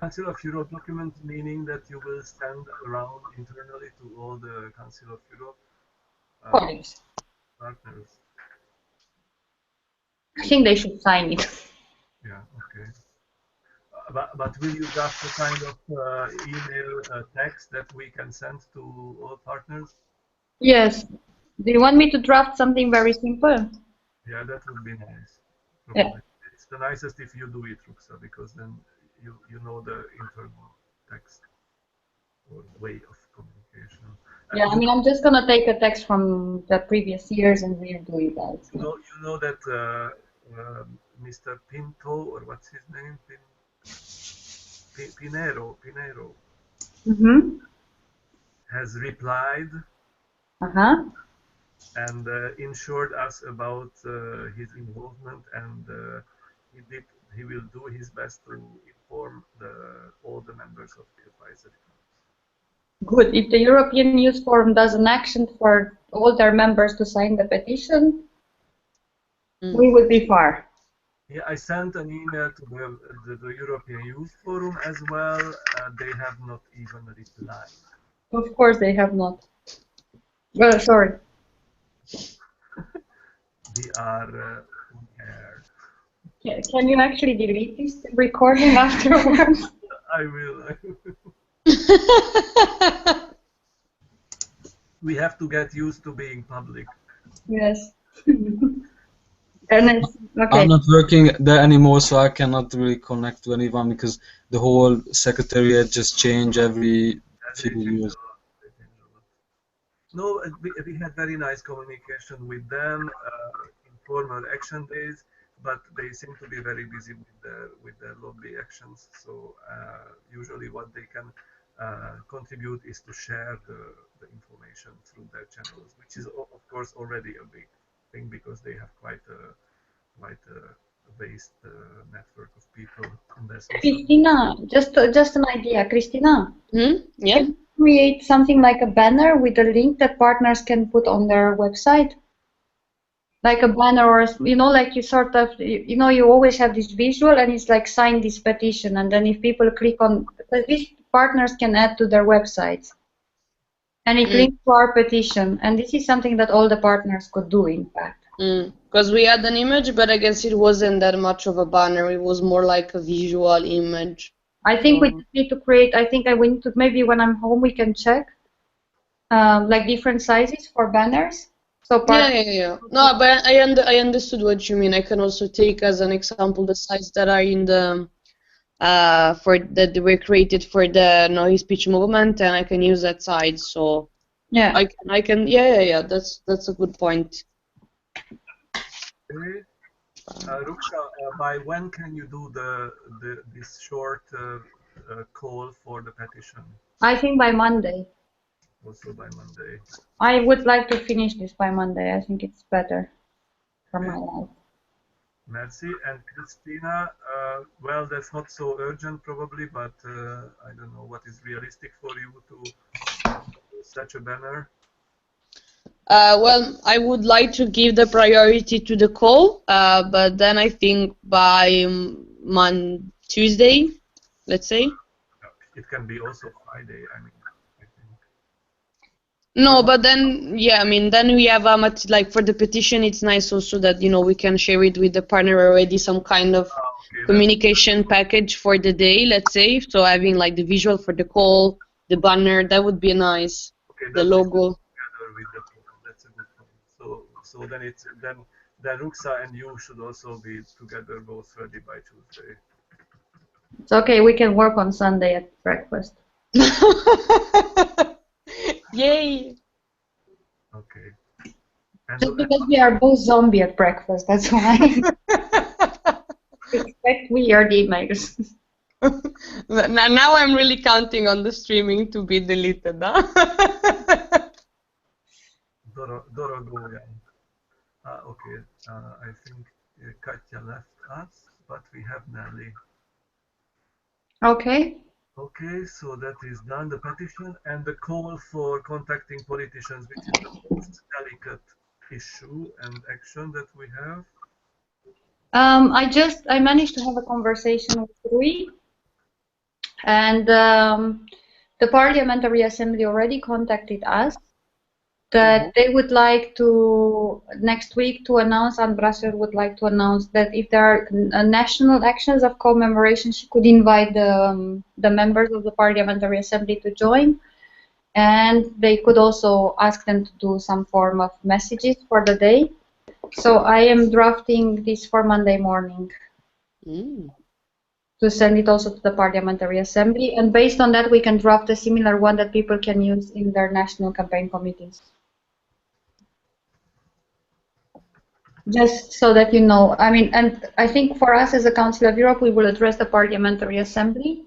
Council of Europe document, meaning that you will send around internally to all the Council of Europe Colleagues. partners. I think they should sign it. Yeah, okay. But will you draft a kind of email text that we can send to all partners? Yes. Do you want me to draft something very simple? Yeah, that would be nice. Yeah. It's the nicest if you do it, Ruxa, because then you know the internal text or way of communication. Yeah, I mean, I'm just gonna take a text from the previous years and redo it out. You know that Mr. Pinto, or what's his name? Pinero has replied and ensured us about his involvement, and he will do his best to inform all the members of the advisory council. Good. If the European Youth Forum does an action for all their members to sign the petition, we will be far. Yeah, I sent an email to the European Youth Forum as well. They have not even replied. Of course they have not. Well, sorry. We are on air. Can you actually delete this recording afterwards? I will. We have to get used to being public. Yes. And okay. I'm not working there anymore, so I cannot really connect to anyone because the whole secretariat just change every few years. No, we had very nice communication with them, informal action days, but they seem to be very busy with their lobby actions. So usually what they can contribute is to share the information through their channels, which is of course already a big thing because they have quite a vast network of people in their social Christina, just an idea. Christina, Yeah. can you create something like a banner with a link that partners can put on their website? Like a banner, or like you sort of, you always have this visual, and it's like sign this petition, and then if people click on, because these partners can add to their websites, and it links to our petition, and this is something that all the partners could do, in fact. Because we had an image, but I guess it wasn't that much of a banner. It was more like a visual image. I think we need to create. I think we need to, maybe when I'm home we can check, like different sizes for banners. So Yeah. No, but I understood what you mean. I can also take as an example the sites that are in the that were created for the no hate speech movement, and I can use that site. So yeah, I can. Yeah. That's a good point. Ruksha, by when can you do this short call for the petition? I think by Monday. Also by Monday. I would like to finish this by Monday. I think it's better for my life. Merci. And Christina, well, that's not so urgent probably, but I don't know what is realistic for you to such a banner. Well, I would like to give the priority to the call, but then I think by Tuesday, let's say. It can be also Friday, I mean, I think. No, but then, yeah, I mean, then we have like for the petition, it's nice also that, you know, we can share it with the partner already, some kind of Okay, communication package for the day, let's say. So having like the visual for the call, the banner, that would be nice. okay, The that is logo. together with the call. That's a good point. So then it's then Ruxa and you should also be together both ready by Tuesday. It's okay. We can work on Sunday at breakfast. Yay! Okay. And Just because we are both zombie at breakfast, that's why. Expect weird emails. Now I'm really counting on the streaming to be deleted, huh? Dorogoyan. Okay, I think Katya left us, but we have Nelly. Okay. Okay, so that is done, the petition and the call for contacting politicians, which is the most delicate issue and action that we have. I managed to have a conversation with Rui, and the Parliamentary Assembly already contacted us that they would like to next week to announce, and Brussels would like to announce that if there are national actions of commemoration, she could invite the members of the Parliamentary Assembly to join, and they could also ask them to do some form of messages for the day. So I am drafting this for Monday morning to send it also to the Parliamentary Assembly, and based on that we can draft a similar one that people can use in their national campaign committees. Just so that you know, I mean, and I think for us as a Council of Europe, we will address the Parliamentary Assembly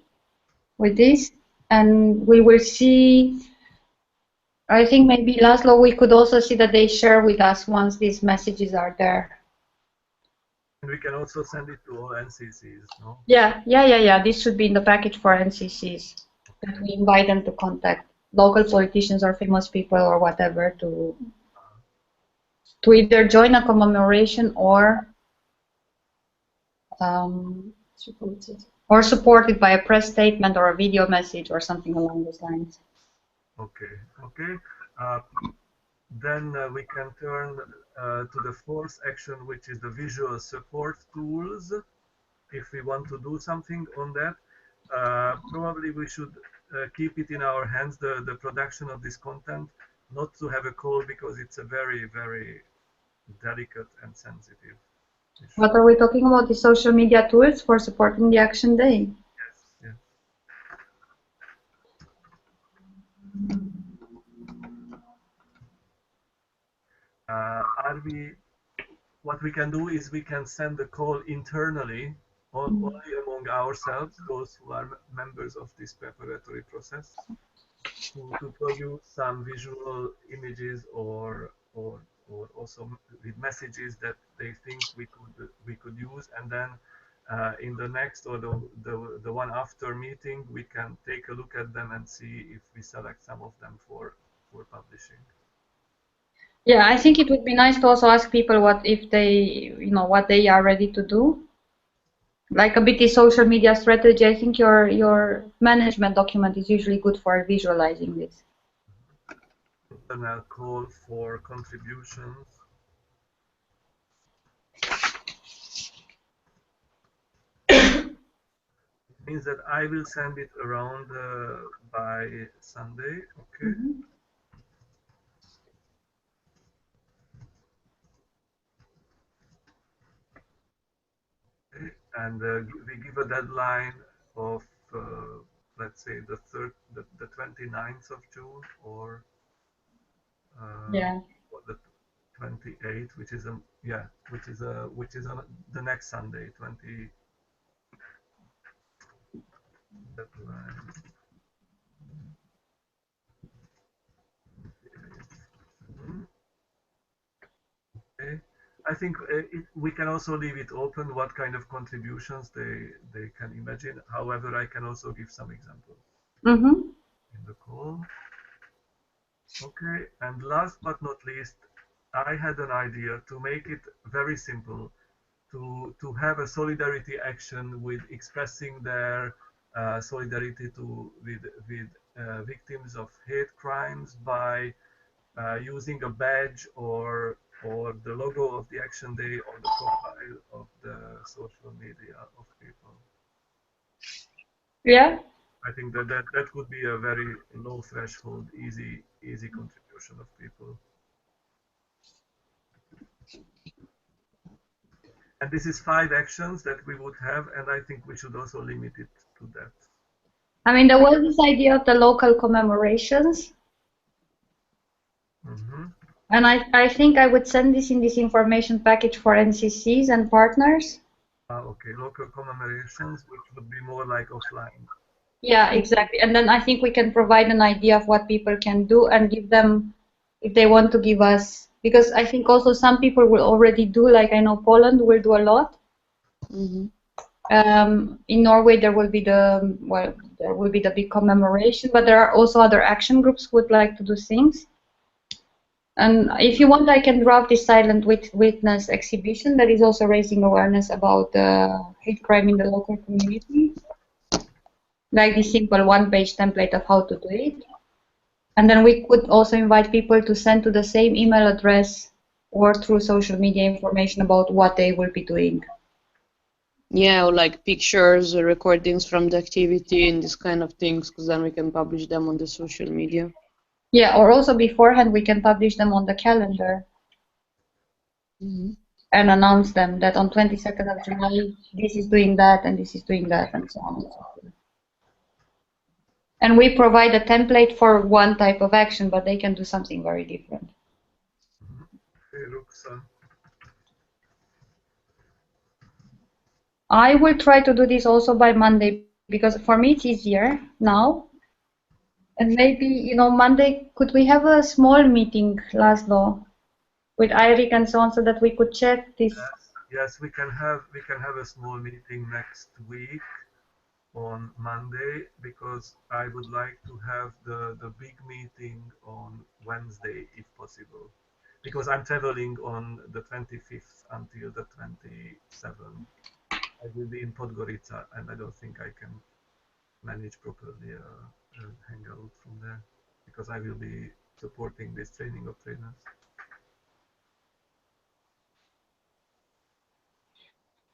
with this, and we will see, I think maybe Laszlo, we could also see that they share with us once these messages are there. And we can also send it to all NCCs, no? Yeah. This should be in the package for NCCs. That we invite them to contact local politicians or famous people or whatever to either join a commemoration or supported by a press statement or a video message or something along those lines. Okay. Then we can turn to the fourth action, which is the visual support tools. If we want to do something on that, probably we should keep it in our hands, the production of this content, not to have a call because it's a very, very delicate and sensitive issue. What are we talking about? The social media tools for supporting the Action Day? Yes. What we can do is we can send a call internally, only among ourselves, those who are members of this preparatory process, to produce some visual images or also with messages that they think we could use, and then in the next or the one after meeting we can take a look at them and see if we select some of them for publishing. Yeah, I think it would be nice to also ask people what they are ready to do. Like a bit the social media strategy, I think your management document is usually good for visualizing this. And I'll call for contributions. It means that I will send it around by Sunday, okay? And we give a deadline of let's say the 29th of June or 28, which is on the next Sunday, 20. Deadline. Okay. I think we can also leave it open what kind of contributions they can imagine. However, I can also give some examples Mm-hmm. in the call. Okay, and last but not least, I had an idea to make it very simple, to have a solidarity action with expressing their solidarity with victims of hate crimes by using a badge or the logo of the action day on the profile of the social media of people. Yeah. I think that could be a very low threshold, easy contribution of people. And this is 5 actions that we would have, and I think we should also limit it to that. I mean, there was this idea of the local commemorations, Mm-hmm. and I think I would send this in this information package for NCCs and partners. Okay, local commemorations, which would be more like offline. Yeah, exactly. And then I think we can provide an idea of what people can do and give them, if they want to give us, because I think also some people will already do, like I know Poland will do a lot. Mm-hmm. In Norway, there will be the big commemoration, but there are also other action groups who would like to do things. And if you want, I can draft this silent witness exhibition that is also raising awareness about hate crime in the local community. Like this simple one-page template of how to do it. And then we could also invite people to send to the same email address or through social media information about what they will be doing. Yeah, or like pictures or recordings from the activity and these kind of things, because then we can publish them on the social media. Yeah, or also beforehand we can publish them on the calendar. Mm-hmm. And announce them that on 22nd of July, this is doing that and this is doing that and so on and so forth. And we provide a template for one type of action, but they can do something very different. Hey, Roxanne. I will try to do this also by Monday because for me it's easier now. And maybe, Monday, could we have a small meeting, Laszlo, with Eirik and so on so that we could check this? Yes, we can have a small meeting next week on Monday because I would like to have the big meeting on Wednesday if possible. Because I'm traveling on the 25th until the 27th. I will be in Podgorica and I don't think I can manage properly a hangout from there because I will be supporting this training of trainers.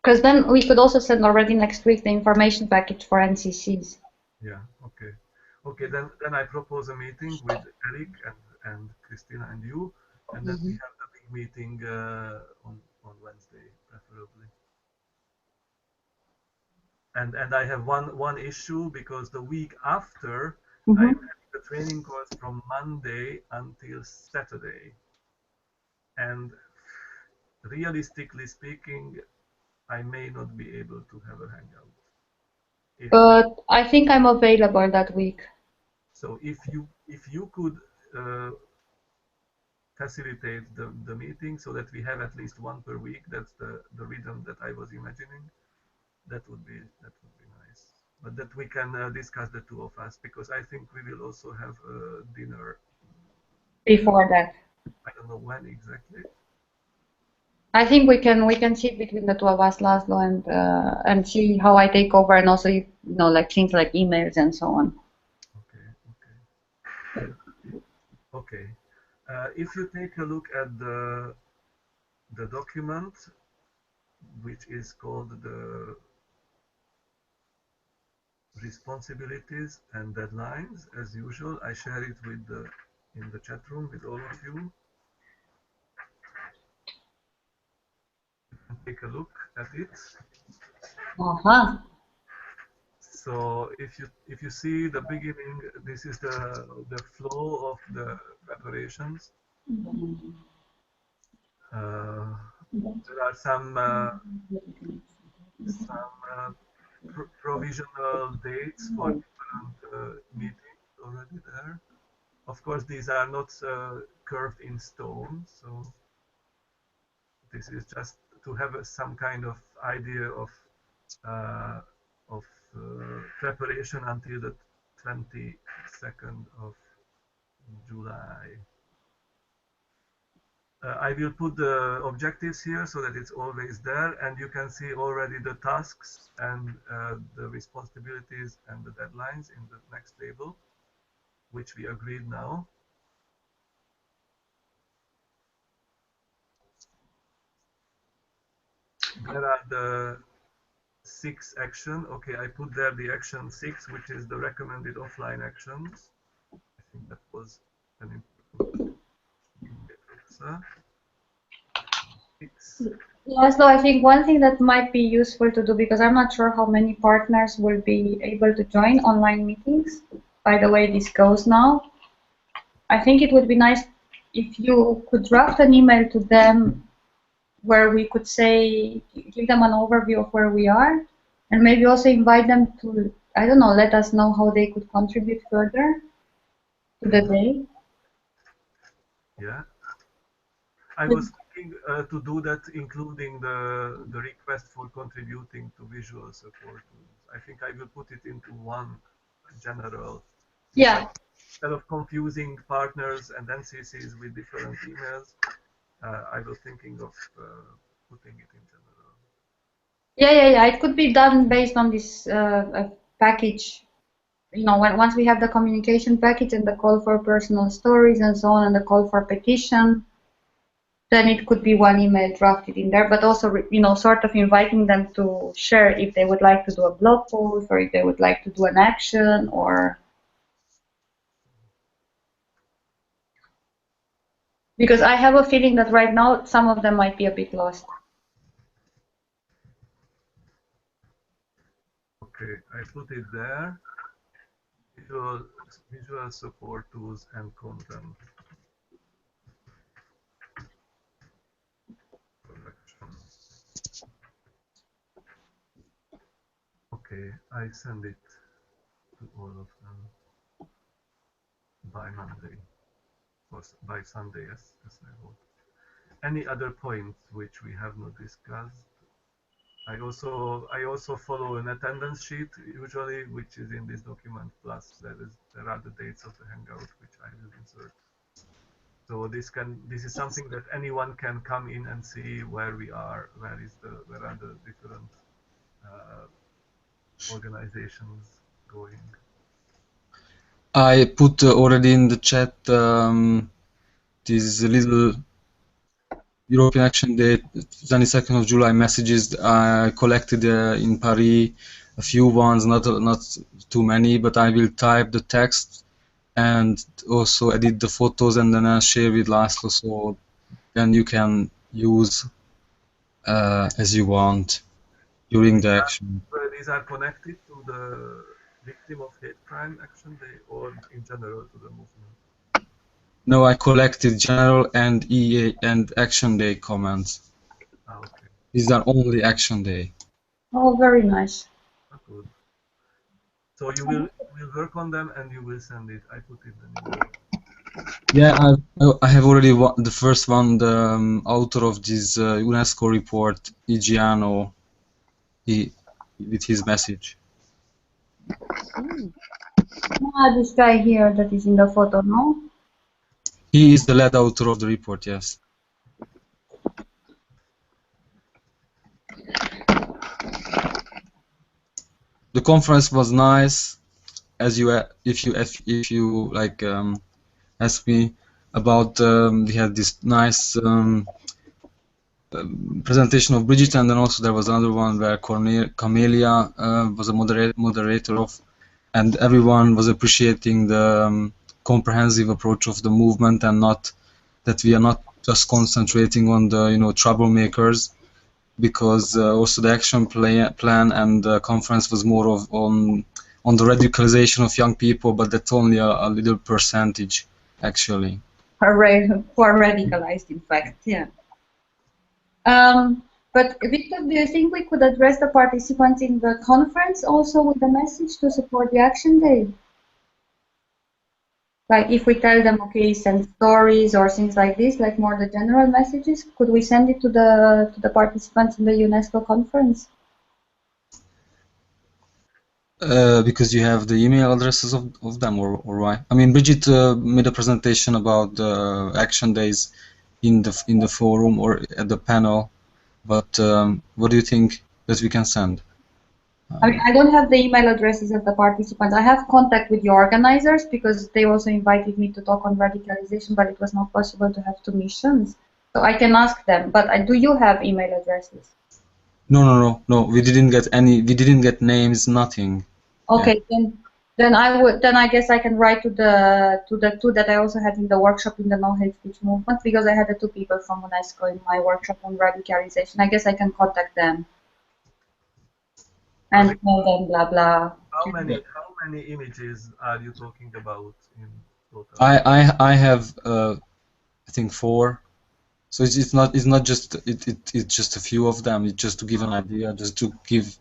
Because then we could also send already next week the information package for NCCs. Yeah, okay. Okay, then I propose a meeting with Eric and Christina and you, and then we have the big meeting on Wednesday, preferably. And I have one issue because the week after I'm having the training course from Monday until Saturday, and realistically speaking, I may not be able to have a hangout. But I think I'm available that week. So if you could facilitate the meeting so that we have at least one per week, that's the rhythm that I was imagining, that would be nice. But that we can discuss the two of us because I think we will also have a dinner Before that. I don't know when exactly. I think we can sit between the two of us, Laszlo, and see how I take over, and also like things like emails and so on. Okay. If you take a look at the document, which is called the responsibilities and deadlines, as usual, I share it in the chat room with all of you. Take a look at it. So if you see the beginning, this is the flow of the preparations. There are some provisional dates for different meetings already there. Of course, these are not curved in stone, so this is just to have some kind of idea of preparation until the 22nd of July. I will put the objectives here so that it's always there, and you can see already the tasks and the responsibilities and the deadlines in the next table, which we agreed now. There are the 6 action. Okay, I put there the action 6, which is the recommended offline actions. I think that was an important answer. 6. Laszlo, I think one thing that might be useful to do, because I'm not sure how many partners will be able to join online meetings, by the way this goes now, I think it would be nice if you could draft an email to them where we could say, give them an overview of where we are, and maybe also invite them to, I don't know, let us know how they could contribute further to the day. Yeah. I was thinking to do that, including the request for contributing to visual support. I think I will put it into one general. Yeah. Instead of confusing partners and NCCs with different emails, I was thinking of putting it in general. Yeah. It could be done based on this package. You know, once we have the communication package and the call for personal stories and so on, and the call for petition, then it could be one email drafted in there, but also, you know, sort of inviting them to share if they would like to do a blog post or if they would like to do an action, or because I have a feeling that right now some of them might be a bit lost. Okay, I put it there. Visual support tools and content. Okay, I send it to all of them by Monday, or by Sunday, as I hope. Any other points which we have not discussed? I also follow an attendance sheet usually, which is in this document. Plus, there are the dates of the hangout, which I will insert. So this is something that anyone can come in and see where we are, where are the different organizations going. I put already in the chat this little European Action Day, 22nd of July messages I collected in Paris, a few ones, not too many, but I will type the text and also edit the photos and then I'll share with Laszlo, so then you can use as you want during the action. These are connected to the Victim of Hate Crime Action Day, or in general to the movement? No, I collected general and EA and Action Day comments. Okay. These are only Action Day. Oh, very nice. Good. So you will work on them and you will send it. I put it in. Yeah, I have already the first one. The author of this UNESCO report, Igiano, with his message. This guy here that is in the photo, no? He is the lead author of the report, yes. The conference was nice, as if you like asked me about. We had this nice presentation of Bridget, and then also there was another one where Camelia was a moderator of, and everyone was appreciating the comprehensive approach of the movement, and not that we are not just concentrating on the troublemakers, because also the action plan and the conference was more on the radicalization of young people, but that's only a little percentage actually. Who are radicalized, in fact, yeah. But Victor, do you think we could address the participants in the conference also with a message to support the Action Day? Like if we tell them, okay, send stories or things like this, like more the general messages, could we send it to the participants in the UNESCO conference? Because you have the email addresses of them, or why? I mean, Bridget made a presentation about the action days in the forum or at the panel, but what do you think that we can send? I mean, I don't have the email addresses of the participants. I have contact with the organizers because they also invited me to talk on radicalization, but it was not possible to have two missions. So I can ask them. But do you have email addresses? No. We didn't get any. We didn't get names. Nothing. Okay, yeah. Then I guess I can write to the two that I also had in the workshop in the No Hate Speech movement, because I had the two people from UNESCO in my workshop on radicalization. I guess I can contact them and tell them blah blah. How many images are you talking about in total? I have I think 4. So it's not just it's just a few of them. It's just to give an idea, just to give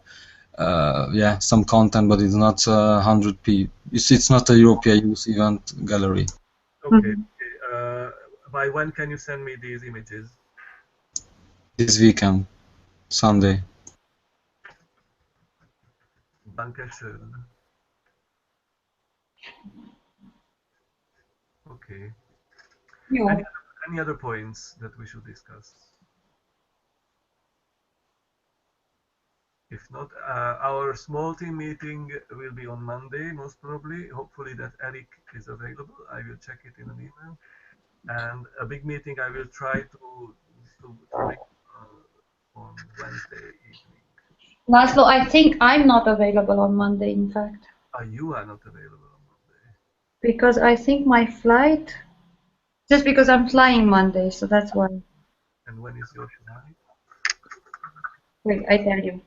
some content, but it's not 100 p. It's not a European Youth Event gallery. Okay. By when can you send me these images? This weekend, Sunday. Dankeschön. Okay. Yeah. Any other points that we should discuss? If not, our small team meeting will be on Monday, most probably. Hopefully that Eric is available. I will check it in an email. And a big meeting I will try to make on Wednesday evening. Laszlo, I think I'm not available on Monday, in fact. You are not available on Monday. Because I think my flight, just because I'm flying Monday, so that's why. And when is your flight? Wait, I tell you.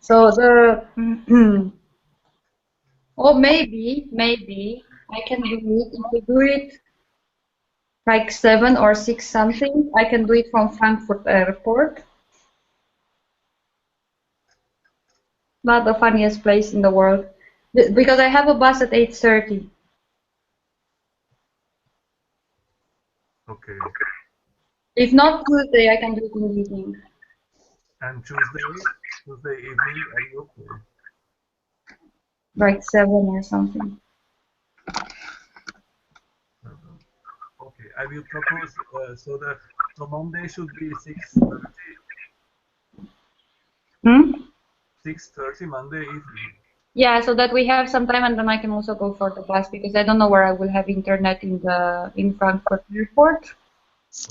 So maybe I can do it. If we do it like 7 or 6 something, I can do it from Frankfurt Airport. Not the funniest place in the world, because I have a bus at 8:30. Okay. If not Tuesday, I can do it in the evening. And Tuesday evening, are you okay? Like 7 or something. Okay, I will propose so Monday should be 6:30. 6:30 Monday evening. Yeah, so that we have some time, and then I can also go for the bus, because I don't know where I will have internet in Frankfurt Airport.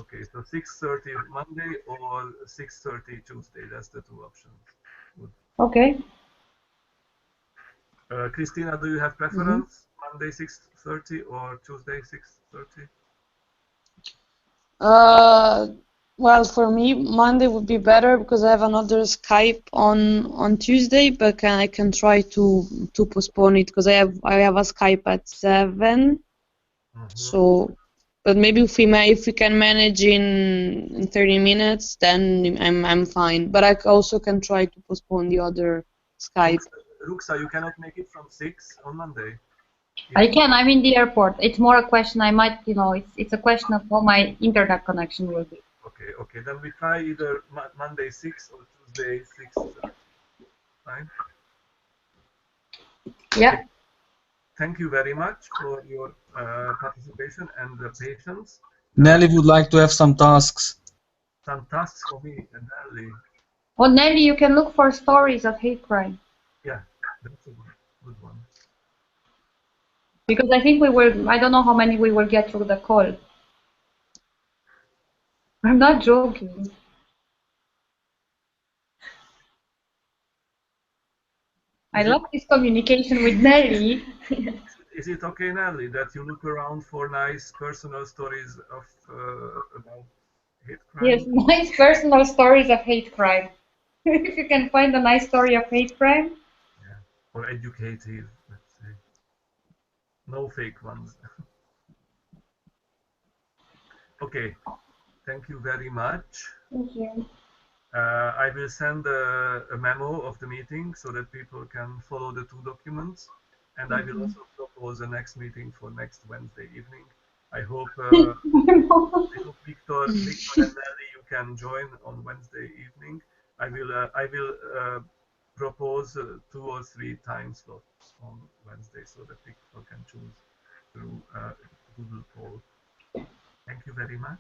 Okay, so 6:30 Monday or 6:30 Tuesday. That's the two options. Good. Okay. Christina, do you have preference? Monday 6:30 or Tuesday 6:30? Well, for me, Monday would be better because I have another Skype on Tuesday, but I can try to postpone it because I have a Skype at 7. So, but maybe if we can manage in 30 minutes, then I'm fine. But I also can try to postpone the other Skype. Ruxa, you cannot make it from 6 on Monday. I can. I'm in the airport. It's more a question. I might, it's a question of how my internet connection will be. Okay. Then we try either Monday 6 or Tuesday 6. Fine. Yeah. Okay. Thank you very much for your participation and patience. Nelly would like to have some tasks. Some tasks for me and Nelly. Well, Nelly, you can look for stories of hate crime. Yeah, that's a good one. Because I think I don't know how many we will get through the call. I'm not joking. I love this communication with Nelly. Is it okay, Nelly, that you look around for nice personal stories of about hate crime? Yes, nice personal stories of hate crime. If you can find a nice story of hate crime. Yeah, or educative, let's say. No fake ones. Okay, thank you very much. Thank you. I will send a memo of the meeting so that people can follow the two documents, and I will also propose a next meeting for next Wednesday evening. I hope Victor and Nelly, you can join on Wednesday evening. I will propose 2 or 3 time slots on Wednesday so that people can choose through Google Poll. Thank you very much,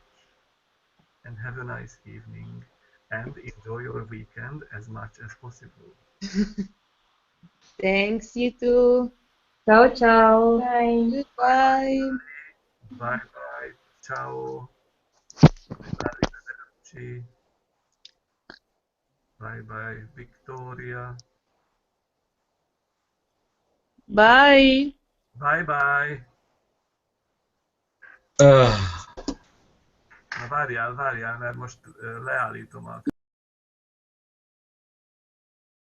and have a nice evening, and enjoy your weekend as much as possible. Thanks, you too. Ciao, ciao. Bye. Goodbye. Bye bye. Ciao. Arrivederci. Bye bye, Victoria. Bye. Bye bye. Uh, Na várjál, mert most leállítom a